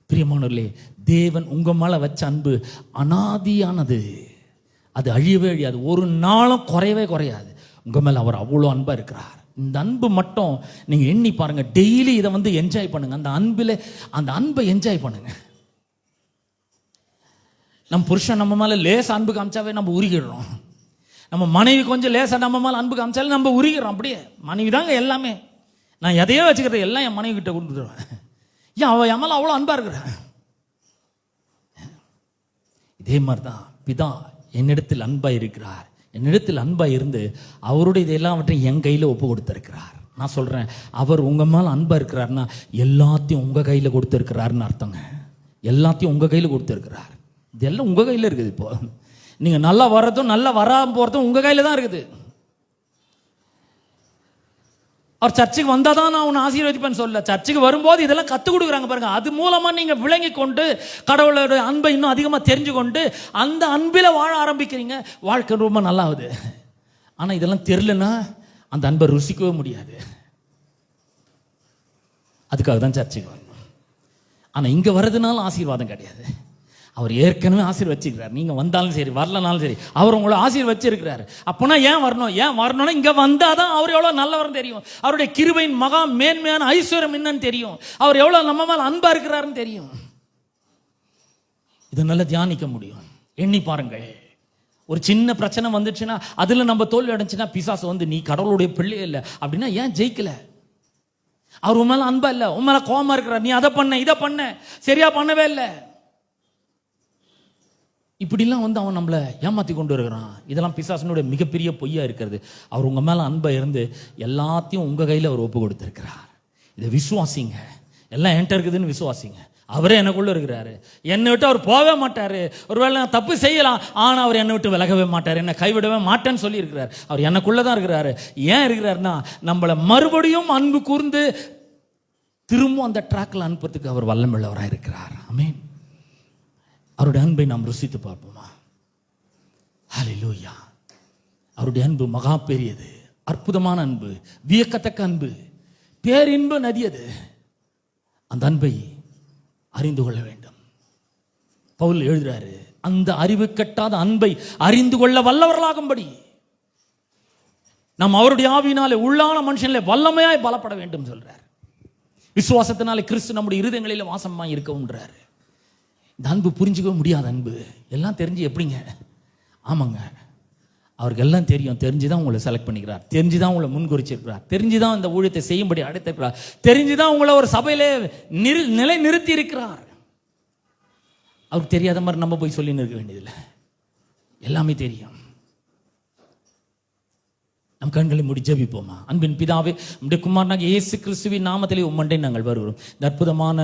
பிரியமானவர்களே, தேவன் உங்க மேல வச்ச அன்பு அனாதியானது. அது அழியவே அழியாது, ஒரு நாளும் குறையவே குறையாது. உங்க மேல அவர் அவ்வளோ அன்பா இருக்கிறார். இந்த அன்பு மட்டும் நீங்க எண்ணி பாருங்க. டெய்லி இதை வந்து என்ஜாய் பண்ணுங்க. அந்த அன்பை என்ஜாய் பண்ணுங்க. நம்ம புருஷன் நம்ம மேல லேச அன்பு காமிச்சாவே நம்ம உருகிடுறோம். நம்ம மனைவி கொஞ்சம் லேசா நம்ம மேல அன்பு காமிச்சாலும் நம்ம உருகிறோம். அப்படியே மனைவி தாங்க எல்லாமே. நான் எதையோ வச்சுக்கிறது எல்லாம் என் மனைவி கிட்ட கொடுத்துருவேன். ஏன் அவ என் மேல அவ்வளோ அன்பா இருக்கிற. இதே மாதிரிதான் பிதா என்னிடத்தில் அன்பா இருக்கிறார். என்னிடத்தில் அன்பா இருந்து அவருடைய இதெல்லாவற்றையும் என் கையில ஒப்பு கொடுத்திருக்கிறார். நான் சொல்றேன், அவர் உங்க மேல அன்பா இருக்கிறார்னா எல்லாத்தையும் உங்க கையில கொடுத்திருக்கிறாருன்னு அர்த்தங்க. எல்லாத்தையும் உங்க கையில கொடுத்திருக்கிறார். இதெல்லாம் உங்க கையில இருக்குது. இப்போ நீங்க நல்லா வர்றதும் நல்லா வராம போறதும் உங்க கையில தான் இருக்குது. அவர் சர்ச்சுக்கு வந்தாதான் நான் உன்னை ஆசீர்வதிப்பேன்னு சொல்ல, சர்ச்சுக்கு வரும்போது இதெல்லாம் கற்றுக் கொடுக்குறாங்க பாருங்க. அது மூலமா நீங்க விளங்கி கொண்டு கடவுளோட அன்பை இன்னும் அதிகமா தெரிஞ்சு கொண்டு அந்த அன்பில வாழ ஆரம்பிக்கிறீங்க. வாழ்க்கை ரொம்ப நல்லாகுது. ஆனா இதெல்லாம் தெரியலன்னா அந்த அன்பை ருசிக்கவே முடியாது. அதுக்காக தான் சர்ச்சுக்கு வரணும். ஆனா இங்க வர்றதுனால ஆசீர்வாதம் கிடையாது. அவர் ஏற்கனவே ஆசீர்வச்சிருக்கிறார். நீங்க வந்தாலும் சரி வரலனாலும் சரி அவர் உங்களை ஆசீர்வச்சிருக்கிறார். அப்போனா ஏன் வரணும்? ஏன் வரணும்னா இங்க வந்தாதான் அவர் எவ்வளவு நல்லவர்னு தெரியும். அவருடைய கிருபையின் மகா மேன்மையான ஐஸ்வர்யம் என்னன்னு தெரியும். அவர் எவ்வளவு நம்ம மேல அன்பா இருக்கிறாருன்னு தெரியும். இதை நல்லா தியானிக்க முடியும். எண்ணி பாருங்க. ஒரு சின்ன பிரச்சனை வந்துச்சுன்னா அதுல நம்ம தோல்வி அடைஞ்சுன்னா பிசாசு வந்து நீ கடவுளுடைய பிள்ளை இல்லை அப்படின்னா ஏன் ஜெயிக்கல? அவர் உன் மேல அன்பா இல்லை, உன் மேல கோபமா இருக்கிறார். நீ அதை பண்ண இதை பண்ண சரியா பண்ணவே இல்லை. இப்படிலாம் வந்து அவன் நம்மளை ஏமாத்தி கொண்டு இருக்கிறான். இதெல்லாம் பிசாசனுடைய மிகப்பெரிய பொய்யா இருக்கிறது. அவர் உங்க மேல அன்பா இருந்து எல்லாத்தையும் உங்க கையில அவர் ஒப்பு கொடுத்திருக்கிறார். இதை விசுவாசிங்க. எல்லாம் என்கிட்ட இருக்குதுன்னு விசுவாசிங்க. அவரே எனக்குள்ள இருக்கிறாரு. என்னை விட்டு அவர் போகவே மாட்டாரு. ஒருவேளை நான் தப்பு செய்யலாம், ஆனா அவர் என்னை விட்டு விலகவே மாட்டார், என்னை கைவிடவே மாட்டேன்னு சொல்லி இருக்கிறார். அவர் எனக்குள்ளதான் இருக்கிறாரு. ஏன் இருக்கிறாருன்னா நம்மளை மறுபடியும் அன்பு கூர்ந்து திரும்ப அந்த ட்ராக்ல அனுப்புறதுக்கு அவர் வல்லமுள்ளவராக இருக்கிறார். ஆமென். அவருடைய அன்பை நாம் ருசித்து பார்ப்போமா? ஹல்லேலூயா. அவருடைய அன்பு மகா பெரியது, அற்புதமான அன்பு, வியக்கத்தக்க அன்பு, பேரின்ப நதி அது. அந்த அன்பை அறிந்து கொள்ள வேண்டும். பவுல் எழுதுறாரு, அந்த அறிவு கட்டாத அன்பை அறிந்து கொள்ள வல்லவர்களாகும்படி நாம் அவருடைய ஆவியினாலே உள்ளான மனுஷனிலே வல்லமையாய் பலப்பட வேண்டும் சொல்றார். விசுவாசத்தினாலே கிறிஸ்து நம்முடைய இருதயங்களில் வாசமாய் இருக்கவும்ன்றார். இந்த அன்பு புரிஞ்சுக்கவே முடியாத அன்பு. எல்லாம் தெரிஞ்சு எப்படிங்க? ஆமாங்க, அவருக்கு எல்லாம் தெரியும். தெரிஞ்சுதான் உங்களை செலக்ட் பண்ணிக்கிறார், தெரிஞ்சுதான் உங்களை முன்குறிச்சிருக்கிறார், தெரிஞ்சுதான் இந்த ஊழியத்தை செய்யும்படி அழைத்திருக்கிறார், தெரிஞ்சுதான் உங்களை ஒரு சபையிலே நிலை நிறுத்தி இருக்கிறார். அவருக்கு தெரியாத மாதிரி நம்ம போய் சொல்லி நிற்க வேண்டியதில்லை. எல்லாமே தெரியும். நம் கண்களை மூடி ஜெபிப்போமா? அன்பின் பிதாவே, நம்முடைய குமாரனாகிய இயேசு கிறிஸ்துவின் நாமத்திலே உம்மண்டை நாங்கள் வருகிறோம். இந்த அற்புதமான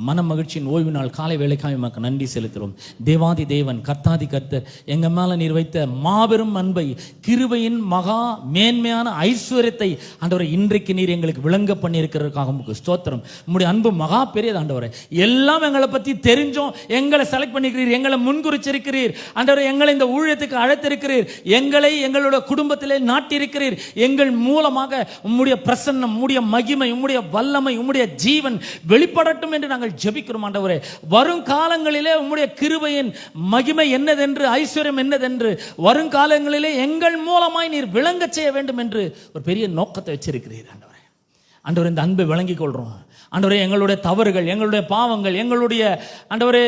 மன மகிழ்ச்சியின் ஓய்வு நாள் காலை வேளைக்காக உமக்கு நன்றி செலுத்துகிறோம். தேவாதி தேவன், கர்த்தாதி கர்த்தர், எங்க மேல நீர் வைத்த மாபெரும் அன்பை, கிருபையின் மகா மேன்மையான ஐஸ்வர்யத்தை ஆண்டவரை இன்றைக்கு நீர் எங்களுக்கு விளங்க பண்ணியிருக்கிறதுக்காக உமக்கு ஸ்தோத்திரம். உம்முடைய அன்பு மகா பெரியது ஆண்டவரை. எல்லாம் எங்களை பற்றி தெரிஞ்சோம், எங்களை செலக்ட் பண்ணிக்கிறீர், எங்களை முன்குறிச்சிருக்கிறீர் ஆண்டவரை. எங்களை இந்த ஊழியத்துக்கு அழைத்திருக்கிறீர், எங்களை எங்களுடைய குடும்பத்திலே நாட்டி இருக்கிறீர். எங்கள் மூலமாக உம்முடைய பிரசன்னம், உம்முடைய மகிமை, உம்முடைய வல்லமை, உம்முடைய ஜீவன் வெளிப்படட்டும் என்று நாங்கள் ஜெபிக்கிறோம் ஆண்டவரே. வருங்காலங்களிலே உம்முடைய கிருபையின் மகிமை என்னதென்று, ஐஸ்வர்யம் என்னதென்று வருங்காலங்களிலே எங்கள் மூலமாய் நீர் விளங்க செய்ய வேண்டும் என்று ஒரு பெரிய நோக்கத்தை வச்சிருக்கிறீர் ஆண்டவரே. ஆண்டவரே, இந்த அன்பை விளங்கிக் கொள்றோம் ஆண்டவரே. எங்களுடைய தவறுகள், எங்களுடைய பாவங்கள், எங்களுடைய ஆண்டவரே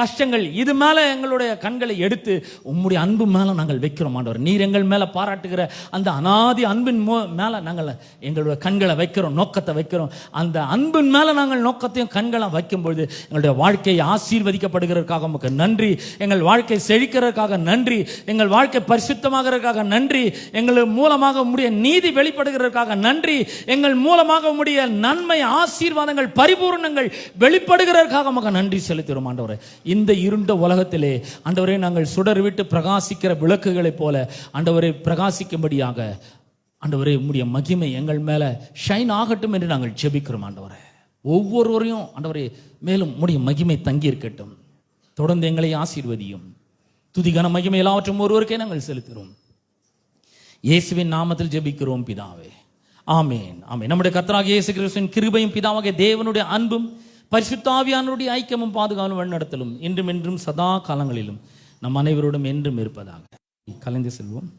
கஷ்டங்கள், இது மேல எங்களுடைய கண்களை எடுத்து உம்முடைய அன்பு மேல நாங்கள் வைக்கிறோம் ஆண்டவர். நீர் எங்கள் மேல பாராட்டுகிற அந்த அனாதி அன்பின் மேல நாங்கள் எங்களுடைய கண்களை வைக்கிறோம், நோக்கத்தை வைக்கிறோம். அந்த அன்பின் மேல நாங்கள் நோக்கத்தையும் கண்களை வைக்கும் பொழுது எங்களுடைய வாழ்க்கை ஆசீர்வதிக்கப்படுகிறதுக்காக உமக்கு நன்றி. எங்கள் வாழ்க்கை செழிக்கிறதுக்காக நன்றி. எங்கள் வாழ்க்கை பரிசுத்தமாகிறதுக்காக நன்றி. எங்கள் மூலமாக உம்முடைய நீதி வெளிப்படுகிறதுக்காக நன்றி. எங்கள் மூலமாக உம்முடைய நன்மை, ஆசீர்வாதங்கள், பரிபூர்ணங்கள் வெளிப்படுகிறதுக்காக உமக்கு நன்றி செலுத்துகிறோம் ஆண்டவரே. இந்த இருண்ட உலகத்திலே ஆண்டவரே நாங்கள் சுடர் விட்டு பிரகாசிக்கிற விளக்குகளைப் போல ஆண்டவரே பிரகாசிக்கும்படியாக ஆண்டவரே உம்முடைய மகிமை எங்கள் மேல ஷைன் ஆகட்டும் என்று நாங்கள் ஜெபிக்கிறோம் ஆண்டவரே. ஒவ்வொருவரையும் ஆண்டவரே மேலும் உம்முடைய மகிமை தங்கி இருக்கட்டும். தொடர்ந்து எங்களை ஆசீர்வதியும். துதிகான மகிமை எல்லாவற்றும் ஒருவருக்கே நாங்கள் செலுத்துகிறோம். இயேசுவின் நாமத்தில் ஜெபிக்கிறோம் பிதாவே, ஆமேன், ஆமேன். நம்முடைய கர்த்தராகிய இயேசு கிறிஸ்துவின் கிருபையும் பிதாவாகிய தேவனுடைய அன்பும் பரிசுத்த ஆவியானவருடைய ஐக்கியமும் பாதுகாவலும் வழிநடத்தலும் இன்றும் என்றும் சதா காலங்களிலும் நம் அனைவரோடும் என்றும் இருப்பதாக. கலந்து செல்வோம்.